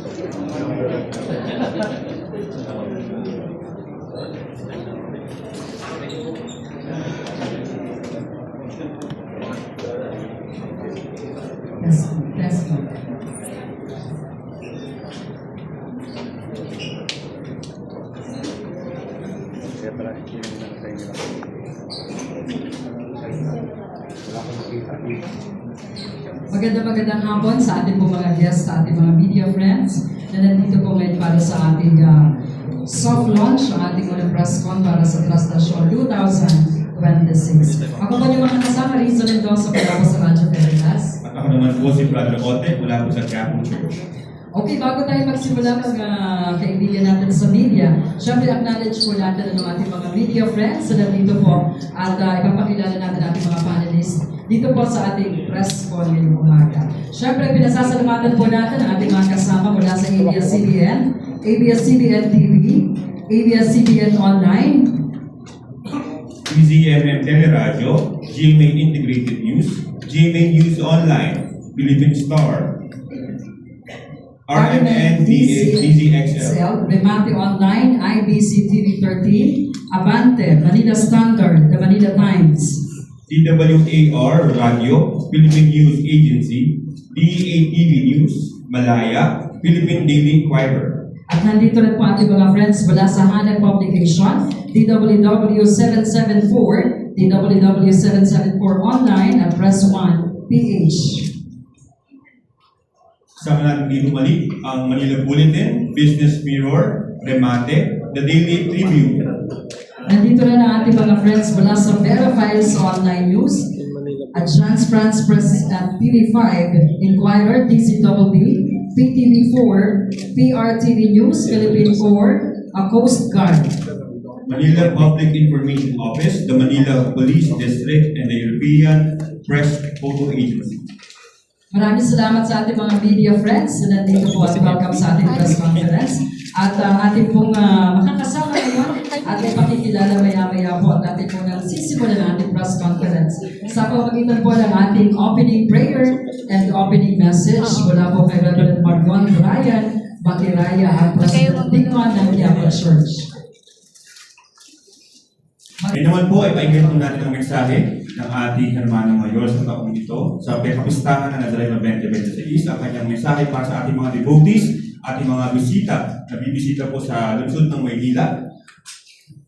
Yes. Kaya pala ikinig na tayo nila. Wala akong makita dito. Magandang hapon sa ating po mga guests, sa ating mga media friends na nandito po ngayon para sa ating soft launch, ang ating unang press con para sa Trust the Show 2026. Ako po yung mga kasama rin sa Mendoza mula po sa Radyo Veritas. At ako naman po si Brother Ote mula po sa Quiapo Church. Okay, bago tayo magsimula mga kaibigan natin sa media, syempre acknowledge po natin ang ating mga media friends na nandito po at ipapakilala natin ating mga panelists dito po sa ating press con ngayong umaga. Syempre, pinasasalamatan po natin ang ating mga kasama mula sa ABS-CBN, ABS-CBN TV, ABS-CBN Online, PZMM Teleradio, GMA Integrated News, GMA News Online, Philippine Star, RMN DZXL, Remate Online, IBC TV 13, Abante, Manila Standard, The Manila Times, DWAR Radio, Philippine News Agency, DEA-TV News, Malaya, Philippine Daily Inquirer. At nandito rin po ating mga friends mula sa Hanep Publication, DWW 774, DWW 774 Online at Press 1 PH. Kasama natin dito mali ang Manila Bulletin, Business Mirror, Remate, The Daily Tribune. Nandito rin ang ating mga friends mula sa Vera Files Online News, Advance France Press at TV5, Inquirer, DCWB, PTV4, PRTV News, Philippine 4, a Coast Guard. Manila Public Information Office, the Manila Police District, and the European Press Photo Agency. Maraming salamat sa ating mga media friends na nandito po at welcome sa ating press conference. At ating pong makakasama ngayon at ipakikilala maya-maya po at ating pong sisimulan ng ating press conference. Sa pamagitan po ng ating opening prayer and opening message, mula po kay Reverend Margon Ryan Batiraya at President Tingman ng Quiapo Church. Ngayon naman po ay painggan po natin ang mensahe ng ating hermano mayor sa taong ito sa pekapistahan ng Nazareno 2026. Ang kanyang mensahe para sa ating mga devotees, ating mga bisita na bibisita po sa lungsod ng Maynila.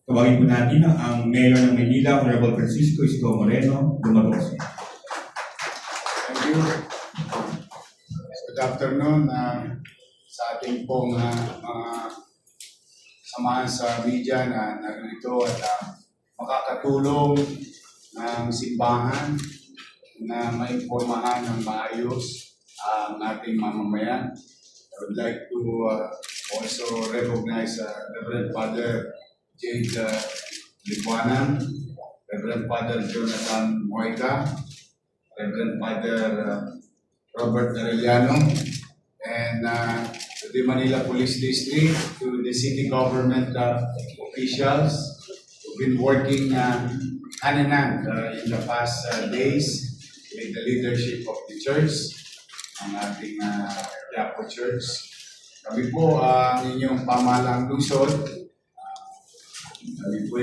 Tawagin po natin ang Mayor ng Maynila, Honorable Francisco Isko Moreno Dumagoso. Thank you. Good afternoon sa ating pong mga samahan sa media na narito at makakatulong ng simbahan na maimpormahan ng maayos ang ating mamamayan. I would like to also recognize Reverend Father Jade Lipuanan, Reverend Father Jonathan Moica, Reverend Father Robert Arellano, and to the Manila Police District, to the city government officials who've been working hand in hand in the past days with the leadership of the church, ang ating Quiapo Church. Kami po ang inyong pamahalang lungsod. Kami po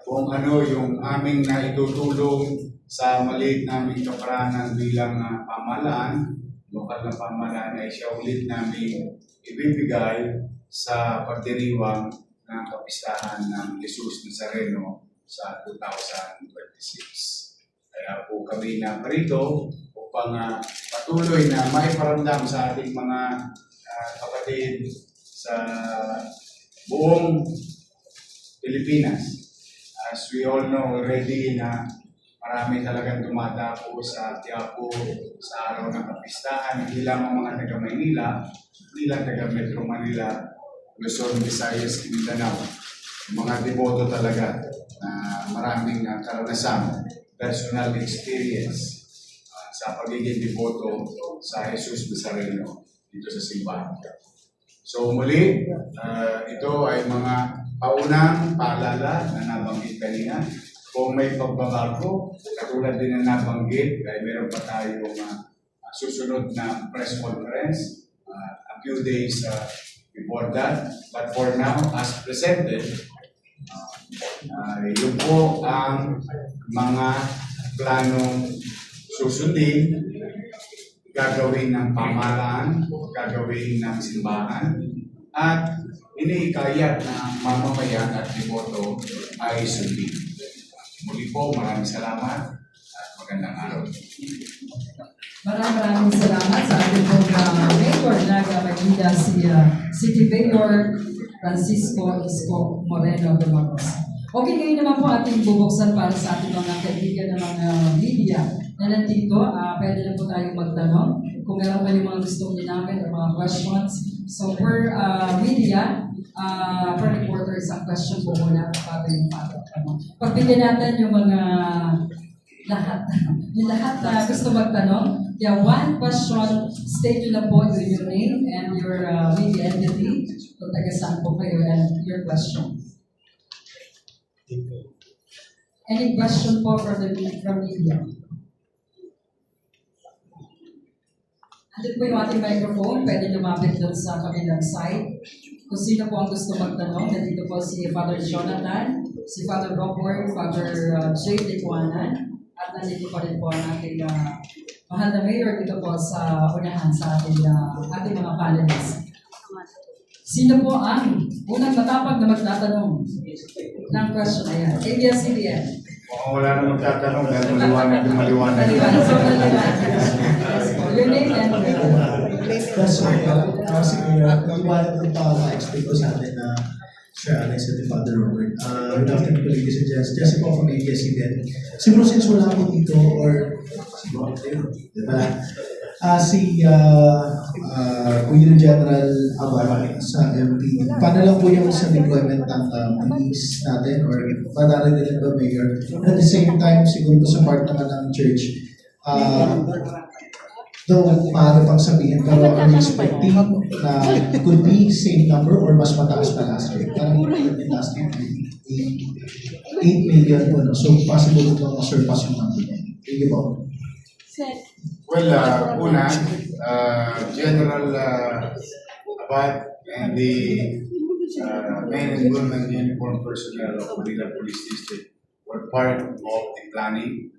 kung ano yung aming naitutulong sa maliit naming kaparanan bilang pamahalaan, lokal na pamahalaan ay siya ulit namin ibibigay sa pagdiriwang ng kapistahan ng Jesus Nazareno sa 2026. Kaya po kami na parito upang patuloy na maiparamdam sa ating mga kapatid sa buong Pilipinas. As we all know already na marami talagang dumadapo sa Quiapo sa araw ng kapistahan, hindi lamang mga taga-Maynila, hindi lang taga-Metro Manila, Luzon, Visayas, Mindanao. Mga deboto talaga na maraming karanasan, personal experience sa pagiging deboto sa Jesus Nazareno dito sa simbahan. So muli, ito ay mga paunang paalala na nabanggit kanina. Kung may pagbabago, katulad din na nabanggit, ay meron pa tayong susunod na press conference. few days before that. But for now, as presented, yun po ang mga planong susundin, gagawin ng pamahalaan, gagawin ng simbahan, at iniikayat na mamamayan at deboto ay sundin. Muli po, maraming salamat at magandang araw. Maraming salamat sa ating pong Mayor Naga Manila, si City Mayor Francisco Isko Moreno de Marcos. Okay, ngayon naman po ating bubuksan para sa ating mga kaibigan ng mga media na nandito. Pwede na po tayong magtanong kung meron kayong mga gustong linawin o mga questions. So per media, per reporter, isang question po muna bago yung tanong. Pagbigyan natin yung mga lahat na gusto magtanong. Yeah, one question, state nyo na po your name and your media entity. Kung taga saan po kayo and your question. Any question po from media? Andun po yung ating microphone, pwede lumapit doon sa kabilang side. Kung sino po ang gusto magtanong, nandito po si Father Jonathan, si Father Robert, Father Jay Licuanan, at nandito pa rin po ang ating mahal na mayor dito po sa unahan sa ating mga panelists. Sino po ang unang matapag na magtatanong ng question na yan? ABS-CBN. Mukhang wala namang tatanong dahil maliwanag. Maliwanag. So, maliwanag. Your name and That's right. Kasi iwanan ng explain ko sa atin na Sir Alex at Father Robert. Good afternoon, ladies and gents. Jesse po from ABS-CBN. Siguro since wala po dito or siguro kayo, di ba? Si Kuya General Abar sa MP. Paano lang po yung sa deployment ng police natin or madara din ba mayor? At the same time, siguro sa part naman ng church, though maaari pang sabihin, pero I'm expecting na could be same number or mas mataas pa last year. Parang yung last year, 8 million po. No? So possible ito ma-surpass yung number. Thank you po. Well, una, General Abad and the men and women uniformed personnel of Manila Police District were part of the planning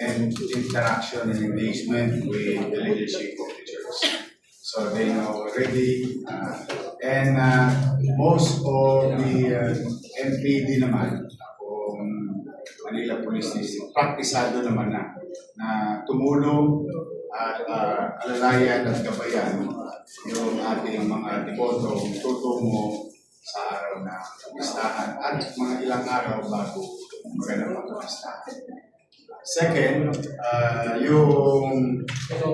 and interaction and engagement with the leadership of the church. So they know already, and most of the MPD naman kung Manila Police District, praktisado naman na tumulong at alalayan at gabayan yung ating mga deboto tutungo sa araw na listahan at mga ilang araw bago magandang pagkakistahan. Second, yung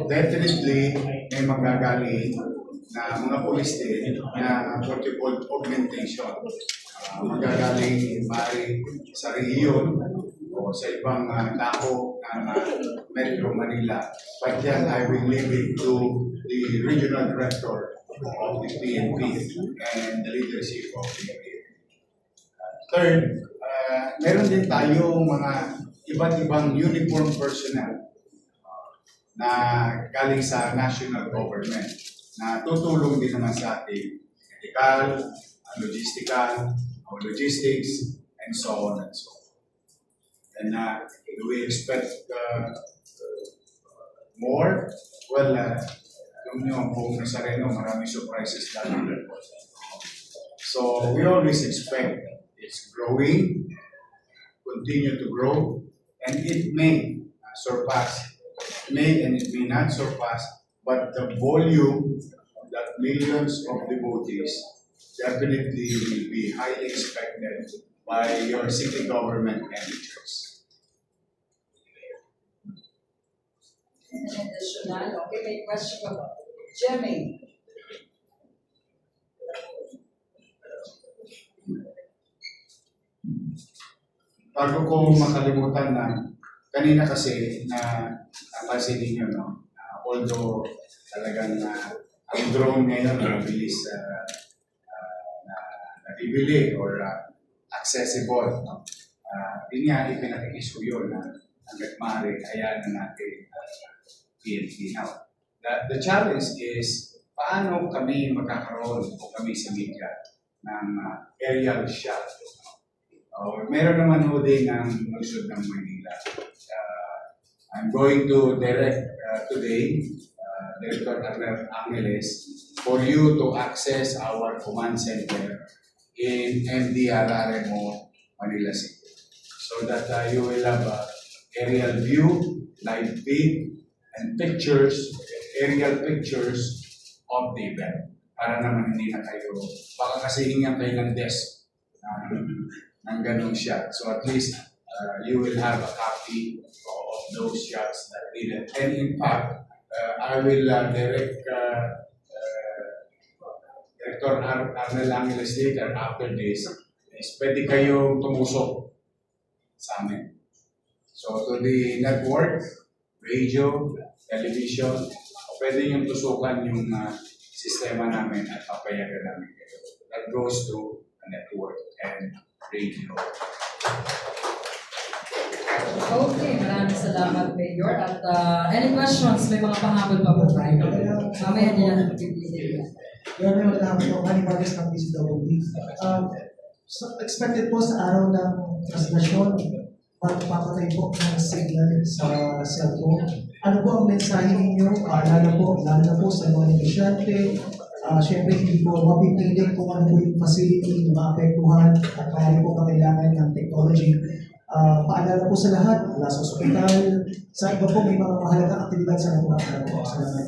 definitely may magagaling na mga police din na what you call augmentation. Magagaling mari sa rehiyon o sa ibang dako ng Metro Manila. But yan, I will leave it to the regional director of the PNP and the leadership of the PNP. Third, meron din tayong mga iba't ibang uniform personnel na galing sa national government na tutulong din naman sa ating medical, logistics, and so on and so on. And do we expect more? Well, alam nyo, ang buong Nazareno, maraming surprises lang. So we always expect it's growing, continue to grow, and it may surpass, may and it may not surpass, but the volume that millions of devotees definitely will be highly expected by your city government and the church. additional. Okay, may question pa ba? Jemmy. Bago ko makalimutan na kanina kasi na napansin ninyo, no? Although talagang ang drone ngayon mabilis na nabibili or accessible, no? Yun nga, ipinakikisuyo na hanggat maaari hayaan na natin PNP. Now, the challenge is paano kami magkakaroon o kami sa media ng aerial shot. Meron naman ho din ng lungsod ng Manila. I'm going to direct today, Director Arnel Angeles, for you to access our command center in MDRRMO, Manila City. So that you will have aerial view, live feed, and aerial pictures of the event. Para naman hindi na kayo, baka kasi hingan kayo ng desk ng ganong shot. So at least you will have a copy of those shots that needed. And in fact, I will direct Director Arnel Angeles later after this is pwede kayong tumusok sa amin. So to the network, radio, television, pwede yung tusukan yung sistema namin at papayagan namin kayo. That goes to the network and radio. Okay, maraming salamat, Mayor. At any questions? May mga pahabol pa po tayo. Mamaya din natin pipiliin. Yan yung namin po, Manibagas ng PCWD. So, expected po sa araw ng translasyon, papatay po ng signal sa cellphone. Ano po ang mensahe ninyo? Lalo na po sa mga negosyante. Siyempre, hindi po mapipilit kung ano po yung facility na maapektuhan at kaya po kailangan ng technology. Paalala po sa lahat, mula sa ospital, sa iba po may mga mahalagang aktibidad sa natin po. Salamat.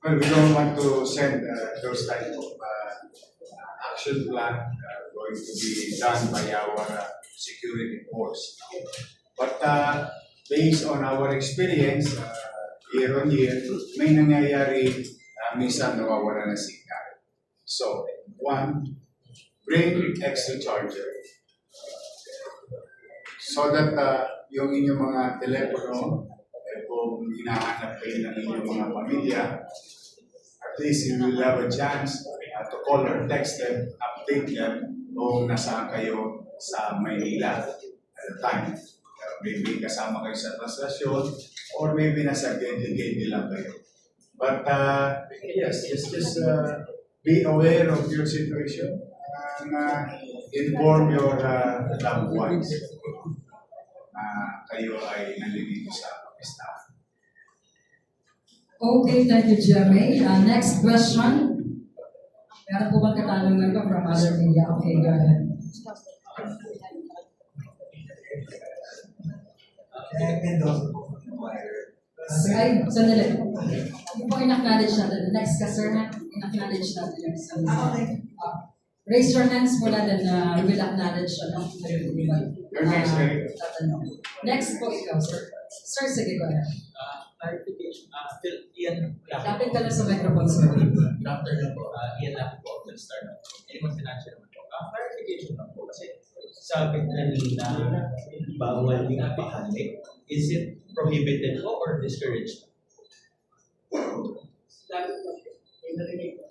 Well, we don't want to send those type of action plan going to be done by our security force. But based on our experience, year on year, may nangyayari minsan nawawala na signal. So, one, bring extra charger so that yung inyong mga telepono, kung hinahanap kayo ng inyong mga pamilya, at least you will have a chance to call or text them, update them kung nasaan kayo sa Maynila at the time. Maybe kasama kayo sa translasyon or maybe nasa gate lang kayo. But yes, just be aware of your situation and inform your loved ones na kayo ay nalilito sa staff. Okay, thank you, Jeremy. Next question. Meron po bang katanungan ko from other media? Okay, go ahead. Ay, sandali. Yung po in-acknowledge natin. Next ka, sir, na in-acknowledge natin yung isang raise your hands muna then we will acknowledge Your next, Eric. tatanong. Next po ikaw, sir. Sir, sige, go ahead. Clarification. Ian, Lapit ka lang sa microphone, sir. Doctor na po. Ian lang po. Let's start na po. Anyone financial naman po. Clarification lang po. Kasi sabi kanina, bawal yung pahalik. Is it prohibited po or discouraged?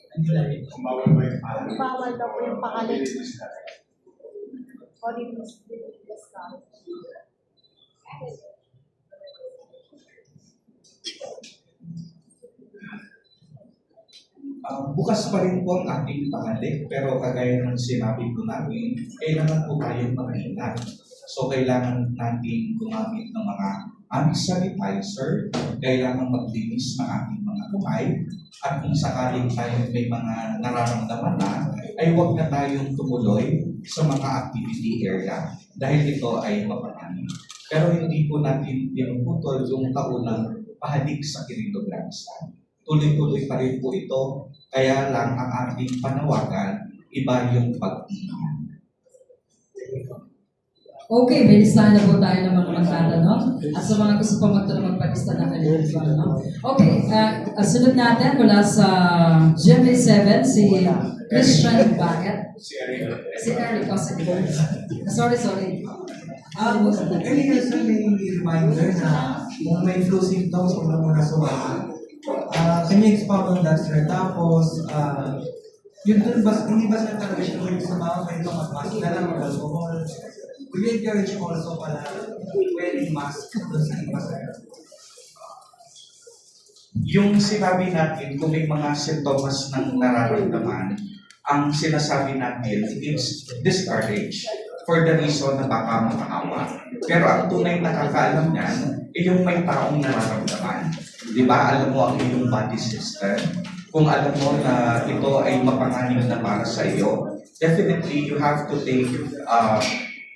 Ano lang yun? Kung bawal ba yung pahalik? Bawal daw po yung pahalik. Or O discount. Bukas pa rin po ang ating pahalik, pero kagaya ng sinabi ko namin, kailangan po tayong mag-ingat. So kailangan natin gumamit ng mga hand sanitizer, kailangan maglinis ng ating mga kamay, at kung sakaling tayo may mga nararamdaman na, ay huwag na tayong tumuloy sa mga activity area dahil ito ay maparami. Pero hindi po natin pinuputol yung taunang pahalik sa Quirino Grandstand. Tuloy-tuloy pa rin po ito, kaya lang ang ating panawagan, iba yung pag-ingat. Okay, may listahan na po tayo ng mga magtatanong. At sa mga gusto pa magtanong, magpalista na kayo. Okay, sunod natin mula sa GMA7, si Christian Bagat. si Eric. Si Eric, sorry. Earlier sir, may reminder na kung may flu symptoms, huwag na muna sumama. Can you expound on that, sir? Tapos, yun dun ba, hindi ba sir talaga siya kung sumama, may ito mag-mask na lang or alcohol? Will you encourage also pala wearing mask doon sa iba, sir? yung sinabi natin kung may mga sintomas ng nararamdaman, ang sinasabi natin is discourage for the reason na baka makaawa. Pero ang tunay na kakaalam niyan, yung may taong nararamdaman. Di ba? Alam mo ang iyong body system. Kung alam mo na ito ay mapanganib na para sa iyo, definitely you have to take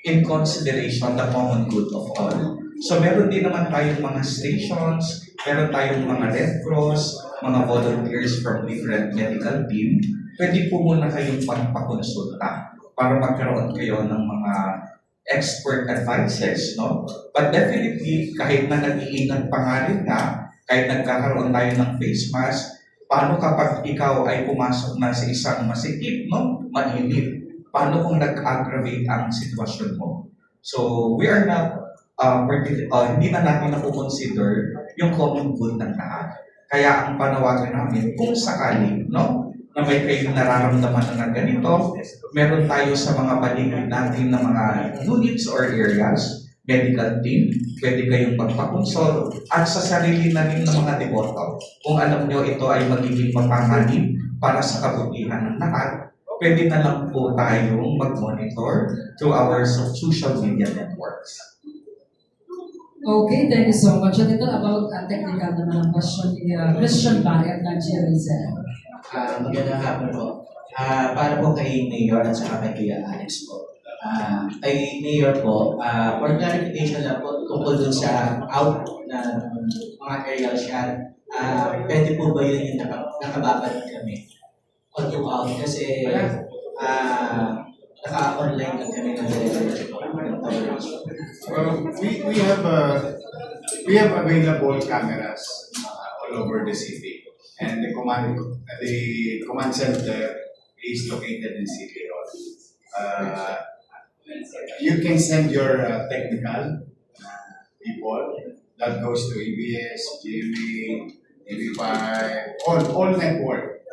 in consideration the common good of all. So meron din naman tayong mga stations, meron tayong mga Red Cross, mga volunteers from different medical team. Pwede po muna kayong magpakonsulta para magkaroon kayo ng mga expert advices, no? But definitely, kahit na nag-iingat pa nga rin nga, kahit nagkakaroon tayo ng face mask, paano kapag ikaw ay pumasok na sa isang masikip, no? Mainit. Paano kung nag-aggravate ang sitwasyon mo? So, we are not, hindi na natin nakukonsider yung common good ng lahat. Kaya ang panawagan namin, kung sakali, no? Na may kayong nararamdaman na ganito, meron tayo sa mga paligid natin na mga units or areas, medical team, pwede kayong magpakonsol, at sa sarili na rin ng mga deboto. Kung alam nyo ito ay magiging mapanganib para sa kabutihan ng lahat, pwede na lang po tayong mag-monitor through our social media networks. Okay, thank you so much. At ito about technical naman ang question ni Christian Barret ng GMZ. Magandang hapon po. Para po kay Mayor at saka kay Kuya Alex po. Kay Mayor po, for clarification lang po tungkol dun sa out na mga aerial shot, pwede po ba yun yung nakababad kami? On to out kasi naka-online lang kami ng We have available cameras all over the city, and the command center is located in City Hall. You can send your technical people that goes to EBS, GMA, TV5, all network.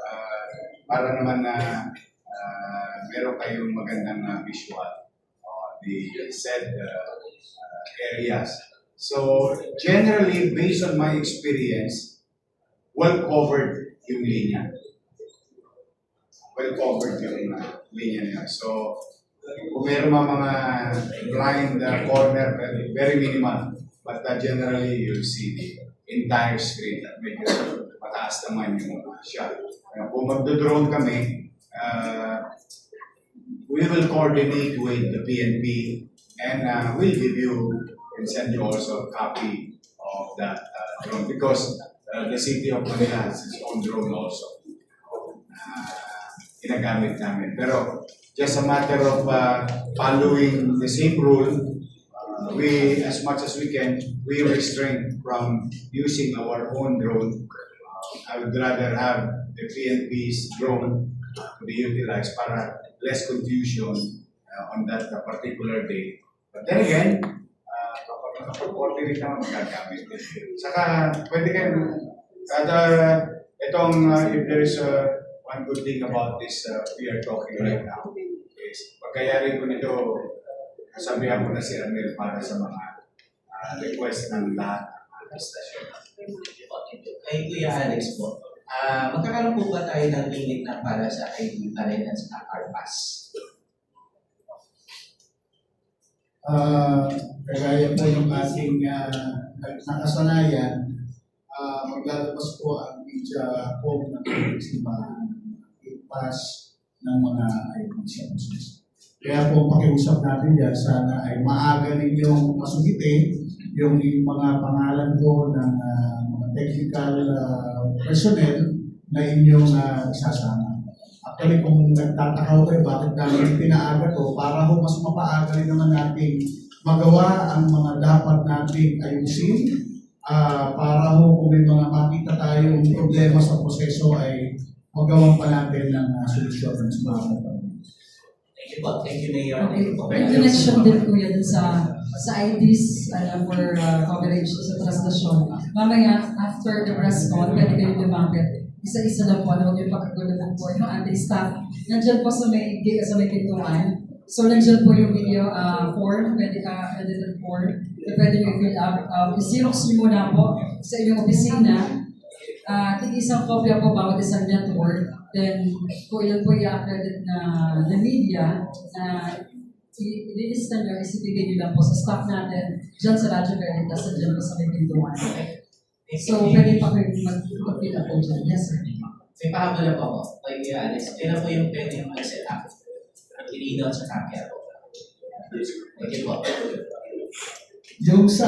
Para naman na meron kayong magandang visual on the said areas. So generally, based on my experience, well covered yung linya. Well covered yung linya niya. So kung meron mga blind corner, very minimal. But generally, you'll see the entire screen. Medyo mataas naman yung shot. Kung magdo-drone kami, we will coordinate with the PNP and we'll give you and send you also a copy of that drone because the city of Manila has its own drone also. Ginagamit namin. Pero just a matter of following the same rule, we, as much as we can, we restrain from using our own drone. I would rather have the PNP's drone to be utilized para less confusion on that particular day. But then again, kapag nakapag-coordinate naman magagamit. Saka, pwede kayo, if there is one good thing about this we are talking right now, is pagkayari ko nito, sabihan ko na si Arnel para sa mga request ng lahat ng station. Kay Kuya Alex po, magkakaroon po ba tayo ng limit na para sa ID pa rin at sa CarPass? Kagaya po yung ating nakasanayan, maglalabas po ang media home ng simbahan pass ng mga ID services. Kaya po pakiusap natin yan, sana ay maaga ninyong masugitin yung mga pangalan po ng mga technical personnel na inyong isasama. Actually, kung nagtatakaw kayo, bakit namin pinaaga to, para ho mas mapaaga rin naman natin magawa ang mga dapat nating ayusin, para ho kung may mga makita tayong problema sa proseso ay magawan pa natin ng solusyon ng mga Thank you po. Thank you, Mayor. Okay. May connection din kuya dun sa IDs for coverage sa translasyon. Mamaya, after the press con, pwede kayong lumapit. Isa-isa lang po, huwag yung pagkagulong po yung ating staff. Nandiyan po sa may pintuan. So, nandiyan po yung video form, pwede edited form. Pwede nyo i-fill up. I-xerox nyo muna po sa inyong opisina. tig-isang kopya po bawat isang network. Then, kung ilan po i-accredit na media na i-lista nyo, isibigay nyo lang po sa staff natin dyan sa Radyo Veritas at dyan po sa may pintuan. So, pwede pa kayo mag-pila po dyan. Yes, sir. May pahabol na po ako. Kay Alex, kailan po yung pwede yung mag-set up? Ilido at sa kapya po. Okay po. Yung sa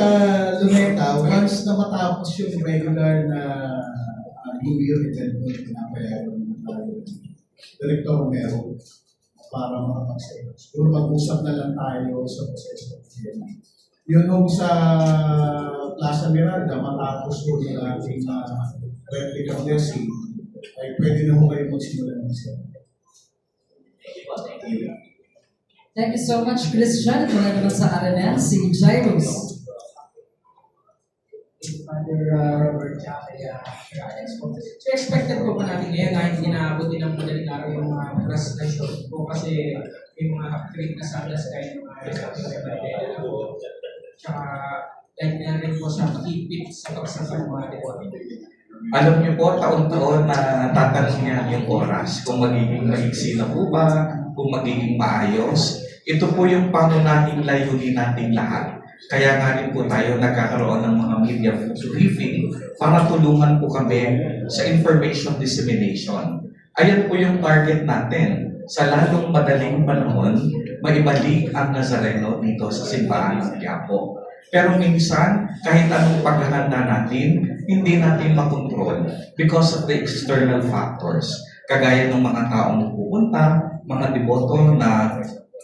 Luneta, once na matapos yung regular na year event mo, pinapayagan ng Director Mero para makapag-save. Siguro mag-usap na lang tayo sa proseso. Yun nung sa Plaza Miranda, matapos po yung ating replica blessing, ay pwede na mo kayo magsimula ng sila. Thank you so much, Christian. Mula naman sa RNN, si Jairus. Father Robert Alex po. So expected po pa natin ngayon na hindi naabot din ng madaling araw yung mga presentation po kasi may mga create na salas kahit yung mga responsibility po. Tsaka dahil na rin po sa keep sa pagsasal mga deposit. Alam niyo po, taon-taon na tatanong niya yung oras kung magiging maiksi na po ba, kung magiging maayos. Ito po yung pangunahing layunin natin lahat. Kaya nga rin po tayo nagkakaroon ng mga media briefing para tulungan po kami sa information dissemination. Ayan po yung target natin. Sa lalong madaling panahon, maibalik ang Nazareno dito sa simbahan ng Quiapo. Pero minsan, kahit anong paghahanda natin, hindi natin makontrol because of the external factors. Kagaya ng mga taong pupunta, mga deboto na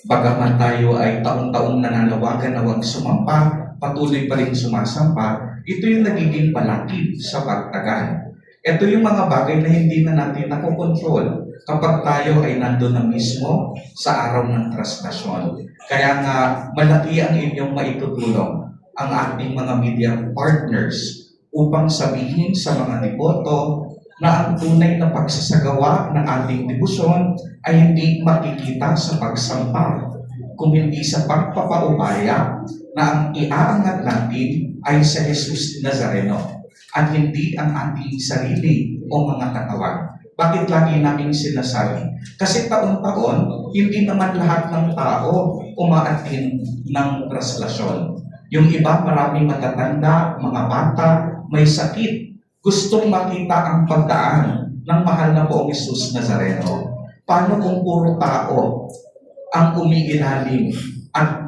bagaman tayo ay taong-taong nananawagan na huwag sumampa, patuloy pa rin sumasampa, ito yung nagiging palakid sa pagtagal. Ito yung mga bagay na hindi na natin nakokontrol kapag tayo ay nandun na mismo sa araw ng traslasyon. Kaya nga, malaki ang inyong maitutulong ang ating mga media partners upang sabihin sa mga deboto na ang tunay na pagsasagawa ng ating debosyon ay hindi makikita sa pagsampa, kung hindi sa pagpapaubaya na ang iaangat natin ay sa Jesus Nazareno at hindi ang ating sarili o mga katawan. Bakit lagi namin sinasabi? Kasi taon-taon, hindi naman lahat ng tao umaatin ng traslasyon. Yung iba, maraming matatanda, mga bata, may sakit. Gustong makita ang pagdaan ng mahal na poong Jesus Nazareno. Paano kung puro tao ang umiilalim at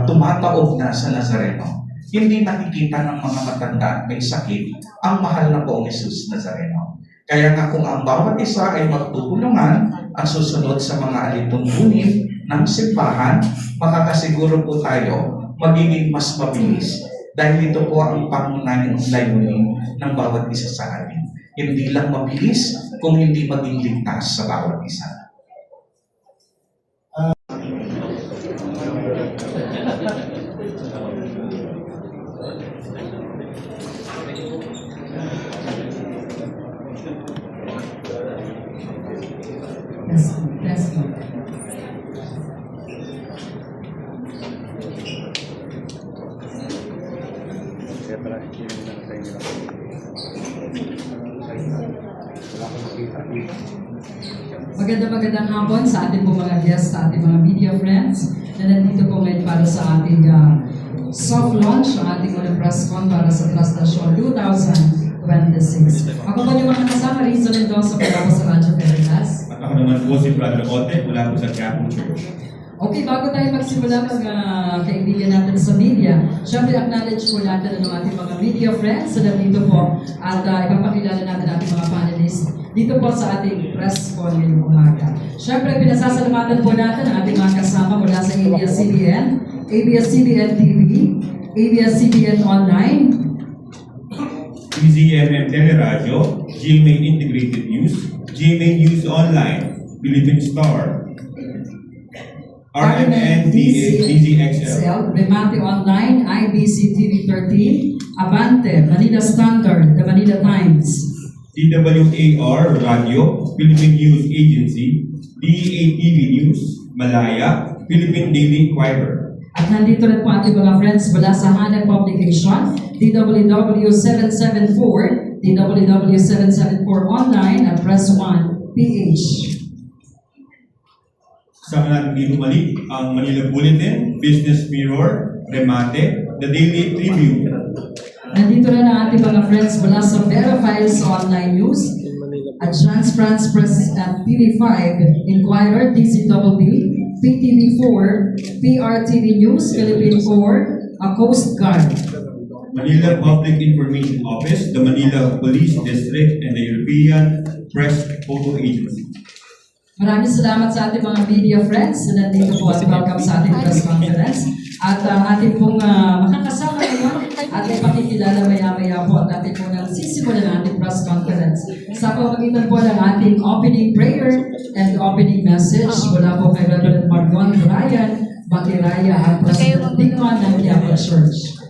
tumataob na sa Nazareno? Hindi nakikita ng mga matanda at may sakit ang mahal na poong Jesus Nazareno. Kaya nga kung ang bawat isa ay magtutulungan at susunod sa mga alituntunin ng simbahan, makakasiguro po tayo magiging mas mabilis. Dahil ito po ang pangunahing layunin ng bawat isa sa atin. Hindi lang mabilis, kung hindi maging ligtas sa bawat isa. Yes, ma'am. Kaya pala, yun lang sa inyo. Wala akong makita dito. Magandang hapon sa ating po mga guests, sa ating mga media friends na nandito po ngayon para sa ating soft launch, ang ating unang press con para sa Traslasyon 2026. Ako po yung mga kasama rin sa Mendoza para sa Radyo Veritas. At ako naman po si Brother Ote mula po sa Quiapo Church. Okay, bago tayo magsimula mga kaibigan natin sa media, syempre acknowledge po natin ang ating mga media friends na nandito po at ipapakilala natin ating mga panelists dito po sa ating press con ngayong umaga. Syempre, pinasasalamatan po natin ang ating mga kasama mula sa ABS-CBN, ABS-CBN TV, ABS-CBN Online, EZMM Teleradio, GMA Integrated News, GMA News Online, Philippine Star, RMN DZXL, Remate Online, IBC TV 13, Abante, Manila Standard, The Manila Times, DWAR Radio, Philippine News Agency, DATV News, Malaya, Philippine Daily Inquirer. At nandito rin po ating mga friends mula sa Hanap Publication, DWW774, DWW774 online at Press 1 PH. Kasama natin dito mali ang Manila Bulletin, Business Mirror, Remate, The Daily Tribune. Nandito rin ang ating mga friends mula sa Vera Files Online News, Agence France Press at TV5, Inquirer, DCWB, PTV4, PRTV News, Philippine 4, a Coast Guard. Manila Public Information Office, the Manila Police District, and the European Press Photo Agency. Maraming salamat sa ating mga media friends na nandito po at welcome sa ating press conference. At ating pong makakasama ngayon at ipakikilala maya-maya po at ating pong sisimulan ang ating press conference. Sa pamagitan po ng ating opening prayer and opening message mula po kay Reverend Margon Ryan Bakiraya at President Dingman ng Quiapo Church.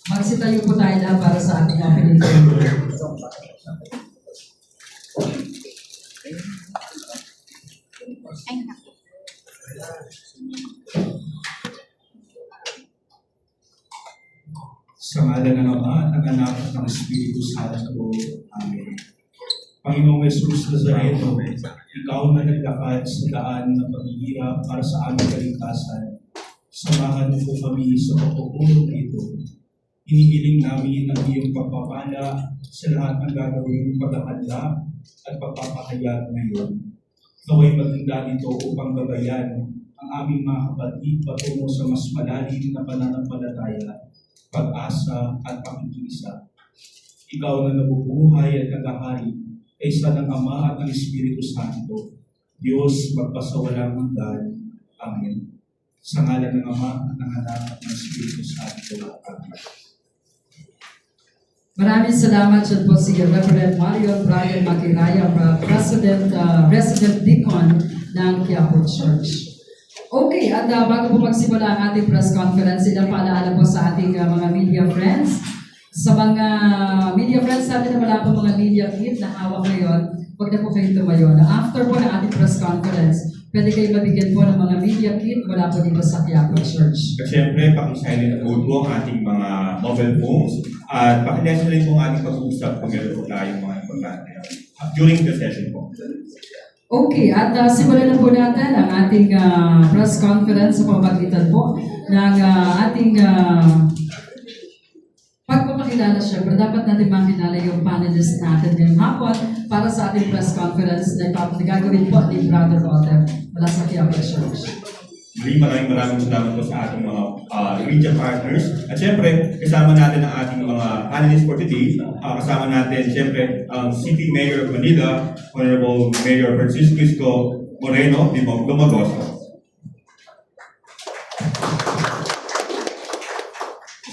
Magsitayo po tayo na para sa ating opening prayer. Sa ngalan ng Ama, ng Anak at ng Espiritu Santo. Amen. Panginoong Jesus Nazareno, Ikaw na naglakad sa daan ng paghihirap para sa aming kaligtasan, samahan mo po kami sa pagpupulong ito. Hinihiling namin ang iyong pagpapala sa lahat ng gagawing paghahanda at pagpapahayag ngayon. Naway maganda ito upang gabayan ang aming mga kapatid patungo sa mas malalim na pananampalataya, pag-asa at pakikiisa. Ikaw na nabubuhay at naghahari kaysa ng Ama at ng Espiritu Santo, Diyos magpasawalang hanggan. Amen. Sa ngalan ng Ama at ng Anak at ng Espiritu Santo. Amen. Maraming salamat siya po si Reverend Mario Brian Makiraya, Resident Deacon ng Quiapo Church. Okay, at bago po magsimula ang ating press conference, ilang paalaala po sa ating mga media friends. Sa mga media friends natin na wala po mga media kit na hawak ngayon, huwag na po kayo tumayo. After po ng ating press conference, pwede kayo mabigyan po ng mga media kit wala po dito sa Quiapo Church. At syempre, paki-silent mode po ang ating mga mobile phones at paki-listen rin po ang ating pag-uusap kung meron po tayong mga importante during the session po. Okay, at simulan na po natin ang ating press conference sa pamamagitan po ng ating pagpapakilala. Siyempre, dapat natin makilala yung panelists natin ngayong hapon para sa ating press conference na gagawin po ni Brother Walter mula sa Quiapo Church. Maraming salamat po sa ating mga media partners. At syempre, kasama natin ang ating mga panelists for today. Kasama natin, syempre, ang City Mayor of Manila, Honorable Mayor Francisco Moreno de Lumagoso.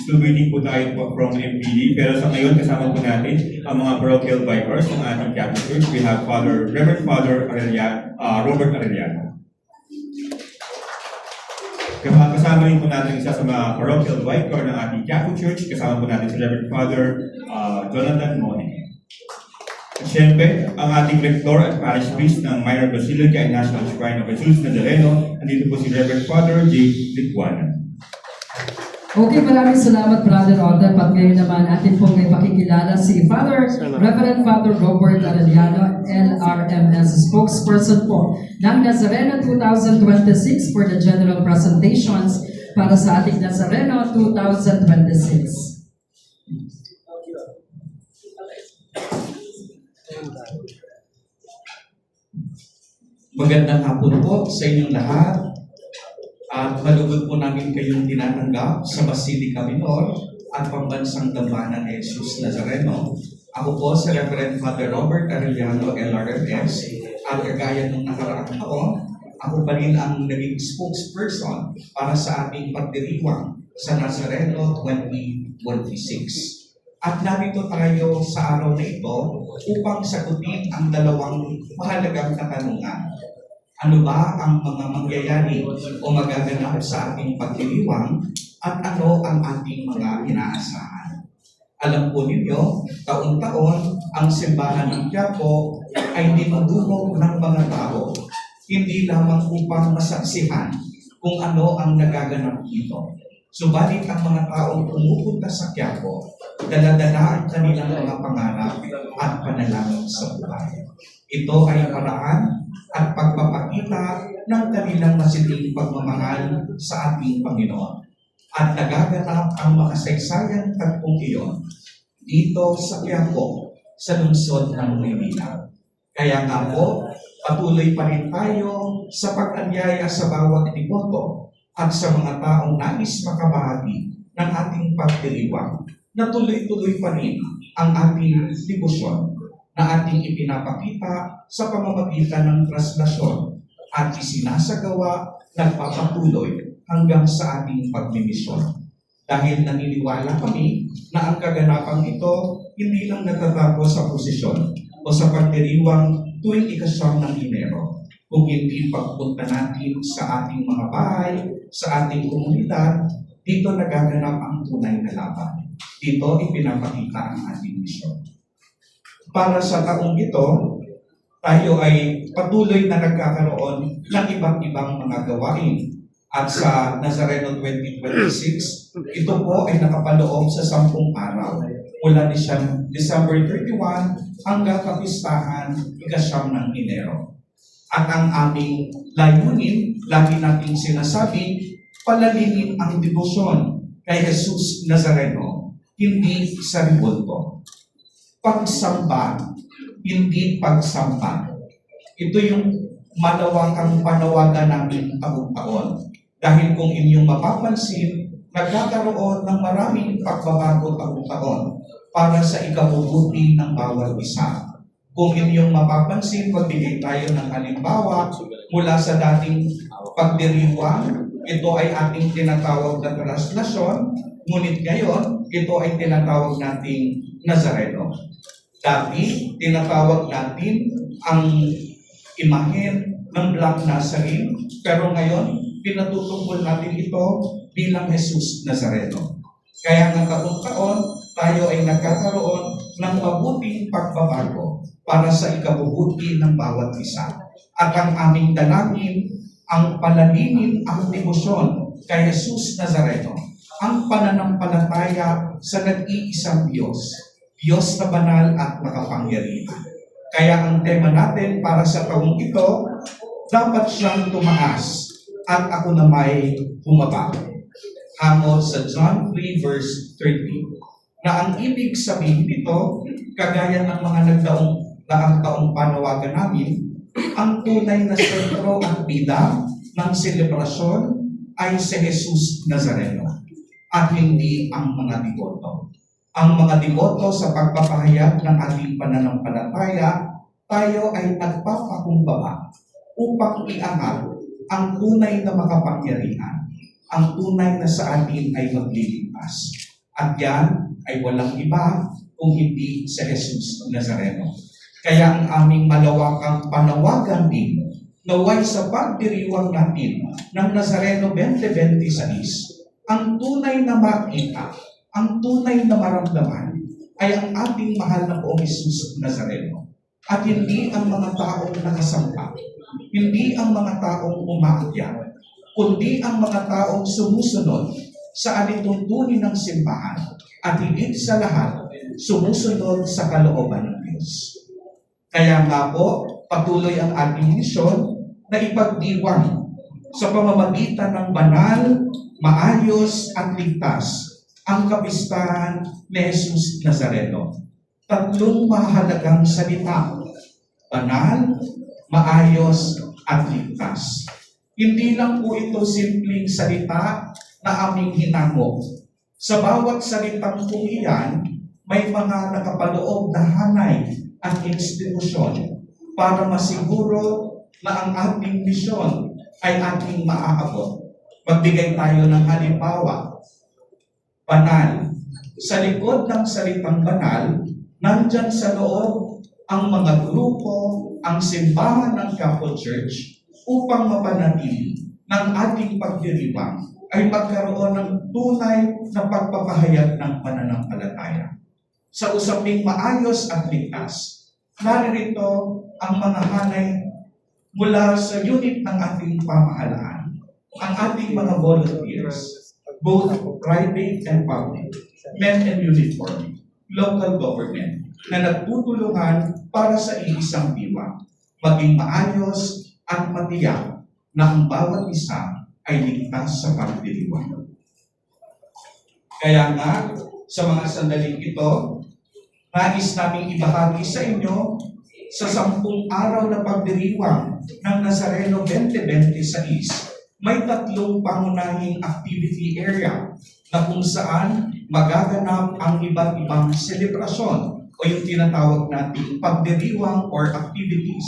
Still waiting po tayo from MPD, pero sa ngayon kasama po natin ang mga parochial vicars ng ating Catholic Church. We have Reverend Father Robert Arellano. Kasama rin po natin isa sa mga parochial vicar ng ating Quiapo Church. Kasama po natin si Reverend Father Jonathan Mone. At syempre, ang ating rector at parish priest ng Minor Basilica and National Shrine of Jesus Nazareno. Nandito po si Reverend Father J. Litwana. Okay, maraming salamat Brother Alden. At ngayon naman atin pong may pakikilala si Reverend Father Robert Arellano, LRMS spokesperson po ng Nazareno 2026 for the general presentations para sa ating Nazareno 2026. Magandang hapon po sa inyong lahat. At malugod po namin kayong tinatanggap sa Basilica Minor at Pambansang Dambana ni Jesus Nazareno. Ako po si Reverend Father Robert Arellano, LRMS, at kagaya ng nakaraang taon, ako pa rin ang naging spokesperson para sa ating pagdiriwang sa Nazareno 2026. At narito tayo sa araw na ito upang sagutin ang dalawang mahalagang katanungan. Ano ba ang mga mangyayari o magaganap sa ating pagdiriwang at ano ang ating mga inaasahan? Alam po ninyo, taon-taon ang simbahan ng Quiapo ay dinudulog ng mga tao, hindi lamang upang masaksihan kung ano ang nagaganap dito, Subalit ang mga taong pumupunta sa Quiapo, dala-dala ang kanilang mga pangarap at panalangin sa buhay. Ito ay paraan at pagpapakita ng kanilang masiting pagmamahal sa ating Panginoon. At nagaganap ang makasaysayang tagpong iyon dito sa Quiapo, sa lungsod ng Maynila. Kaya nga po, patuloy pa rin tayo sa pag-anyaya sa bawat deboto at sa mga taong nais makabahagi ng ating pagdiriwang na tuloy-tuloy pa rin ang ating debosyon na ating ipinapakita sa pamamagitan ng translasyon at isinasagawa nagpapatuloy hanggang sa ating pagmimisyon. Dahil naniniwala kami na ang kaganapang ito hindi lang natatapos sa posisyon o sa pagdiriwang tuwing ika-9 ng Enero, kung hindi pagpunta natin sa ating mga bahay, sa ating komunidad, dito nagaganap ang tunay na laban. Dito ipinapakita ang ating misyon. Para sa taong ito, tayo ay patuloy na nagkakaroon ng iba't ibang mga gawain. At sa Nazareno 2026, ito po ay nakapaloob sa 10 araw. Mula December 31 hanggang kapistahan ika-9 ng Enero. At ang aming layunin, lagi nating sinasabi, palalimin ang debosyon kay Jesus Nazareno, hindi sa ribulto. Pagsamba, hindi pagsamba. Ito yung malawakang panawagan namin taon-taon. Dahil kung inyong mapapansin, nagkakaroon ng maraming pagbabago taon-taon para sa ikabubuti ng bawat isa. Kung inyong mapapansin, magbigay tayo ng halimbawa mula sa dating pagdiriwang, ito ay ating tinatawag na translasyon, ngunit ngayon, ito ay tinatawag nating Nazareno. Dati, tinatawag natin ang imahen ng Black Nazarene, pero ngayon, pinatutungkol natin ito bilang Jesus Nazareno. Kaya ng taon-taon, tayo ay nagkakaroon ng mabuting pagbabago para sa ikabubuti ng bawat isa. At ang aming dalangin, ang palalimin ang debosyon kay Jesus Nazareno, ang pananampalataya sa nag-iisang Diyos, Diyos na banal at makapangyarihan. Kaya ang tema natin para sa taong ito, dapat siyang tumaas at ako na may bumaba. Hango sa John 3 verse 30, na ang ibig sabihin nito, kagaya ng mga nagdaang taong panawagan namin, ang tunay na sentro at bida ng selebrasyon ay si Jesus Nazareno at hindi ang mga deboto. Ang mga deboto sa pagpapahayag ng ating pananampalataya, tayo ay nagpapakumbaba upang iangat ang tunay na makapangyarihan, ang tunay na sa atin ay magliligtas. At yan ay walang iba kung hindi si Jesus Nazareno. Kaya ang aming malawakang panawagan din, naway sa pagdiriwang natin ng Nazareno 2026, ang tunay na makita, ang tunay na maramdaman ay ang ating mahal na poong Jesus Nazareno. At hindi ang mga taong nakasampa, hindi ang mga taong umaakyat, kundi ang mga taong sumusunod sa alituntunin ng simbahan at higit sa lahat, sumusunod sa kalooban ng Diyos. Kaya nga po, patuloy ang ating misyon na ipagdiwang sa pamamagitan ng banal, maayos at ligtas ang kapistahan ni Jesus Nazareno. 3 mahalagang salita: banal, maayos at ligtas. Hindi lang po ito simpleng salita na aming hinango. Sa bawat salitang po iyan, may mga nakapaloob na hanay at institusyon para masiguro na ang ating misyon ay ating maaabot. Magbigay tayo ng halimbawa. Banal. Sa likod ng salitang banal, nandyan sa loob ang mga grupo, ang simbahan ng Quiapo Church upang mapanatili ng ating pagdiriwang ay magkaroon ng tunay na pagpapahayag ng pananampalataya. Sa usaping maayos at ligtas, naririto ang mga hanay mula sa unit ng ating pamahalaan, ang ating mga volunteers, both private and public, men and uniform, local government, na nagtutulungan para sa iisang diwa, maging maayos at matiyak na ang bawat isa ay ligtas sa pagdiriwang. Kaya nga, sa mga sandaling ito, nais naming ibahagi sa inyo sa 10 araw na pagdiriwang ng Nazareno 2026, may 3 pangunahing activity area na kung saan magaganap ang iba't ibang selebrasyon o yung tinatawag nating pagdiriwang or activities.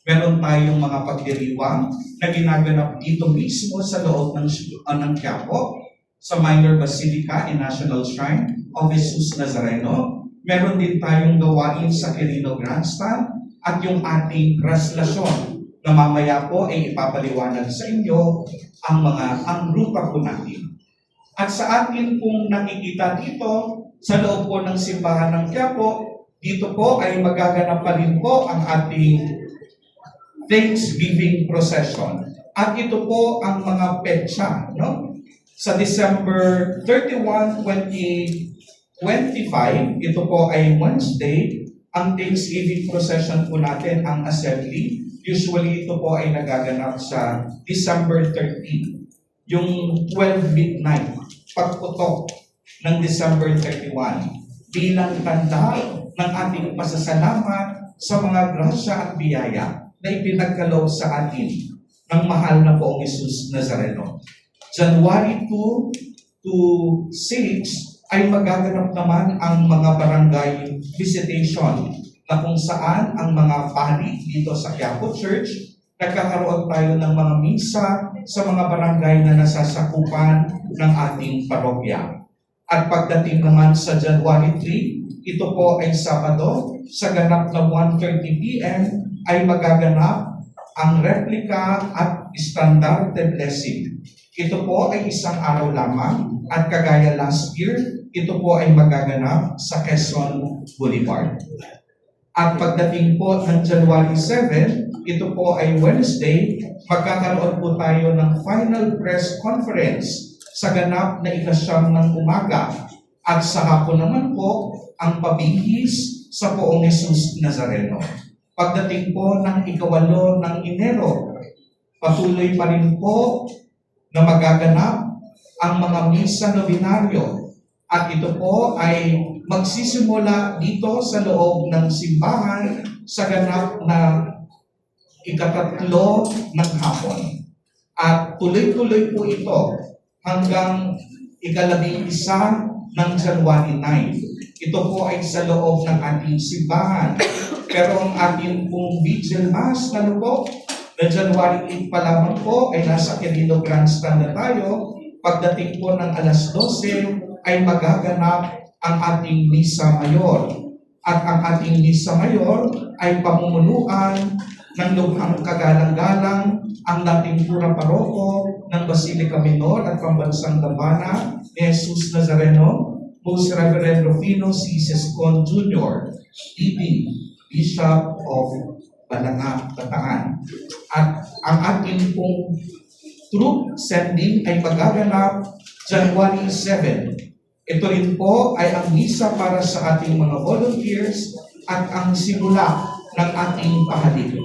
Meron tayong mga pagdiriwang na ginaganap dito mismo sa loob ng Quiapo, sa Minor Basilica and National Shrine of Jesus Nazareno. Meron din tayong gawain sa Quirino Grandstand at yung ating traslasyon na mamaya po ay ipapaliwanag sa inyo ang ruta po natin. At sa atin pong nakikita dito, sa loob po ng simbahan ng Quiapo, dito po ay magaganap pa rin po ang ating Thanksgiving procession. At ito po ang mga petsa, no? Sa December 31, 2025, ito po ay Wednesday, ang Thanksgiving procession po natin, ang assembly. Usually ito po ay nagaganap sa December 13, yung 12 midnight, pagputok ng December 31, bilang tanda ng ating pasasalamat sa mga grasya at biyaya na ipinagkaloob sa atin ng mahal na poong Jesus Nazareno. January 2 to 6 ay magaganap naman ang mga barangay visitation na kung saan ang mga pari dito sa Quiapo Church, nagkakaroon tayo ng mga misa sa mga barangay na nasasakupan ng ating parokya. At pagdating naman sa January 3, ito po ay Sabado, sa ganap na 1:30 p.m. ay magaganap ang replika at standarte blessing. Ito po ay isang araw lamang at kagaya last year, ito po ay magaganap sa Quezon Boulevard. At pagdating po ng January 7, ito po ay Wednesday, magkakaroon po tayo ng final press conference sa ganap na 9 ng umaga. At sa hapon naman po, ang pabihis sa poong Jesus Nazareno. Pagdating po ng 8 ng Enero, patuloy pa rin po na magaganap ang mga misa novenaryo. At ito po ay magsisimula dito sa loob ng simbahan sa ganap na 3 ng hapon. At tuloy-tuloy po ito hanggang 11 ng January 9. Ito po ay sa loob ng ating simbahan. Pero ang ating pong Vigil Mass na po, na January 8 pa lamang po ay nasa Quirino Grandstand na tayo. Pagdating po ng alas 12 ay magaganap ang ating Misa Mayor. At ang ating Misa Mayor ay pamumunuan ng lubhang kagalang-galang ang dating pura paroko ng Basilica Minor at Pambansang Dambana ni Jesus Nazareno, Most Reverend Rufino C. Sescon Jr., DP, Bishop of Balanga, Bataan. At ang ating pong troop sending ay magaganap January 7. Ito rin po ay ang misa para sa ating mga volunteers at ang simula ng ating pahalik.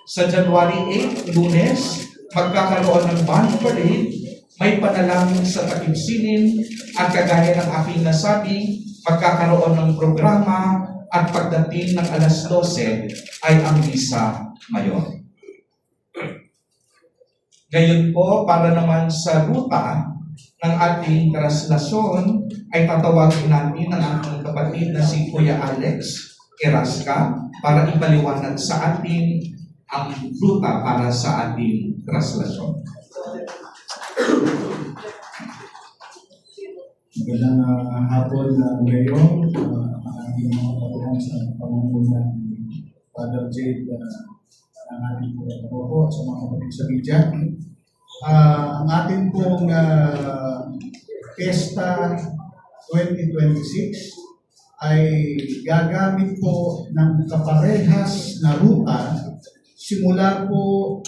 Sa January 8, Lunes, magkakaroon ng band parade, may panalangin sa takip-sinin at kagaya ng aking nasabi, magkakaroon ng programa at pagdating ng alas 12 ay ang Misa Mayor. Ngayon po, para naman sa ruta ng ating traslasyon, ay tatawagin natin ang aking kapatid na si Kuya Alex Erasca para ipaliwanag sa atin ang ruta para sa ating traslasyon. Magandang hapon na ngayon, ang ating mga patulang sa pamumunan ni Father Jade ng ating po at sa mga kapatid sa media. Ang ating pong Fiesta 2026 ay gagamit po ng kaparehas na ruta simula po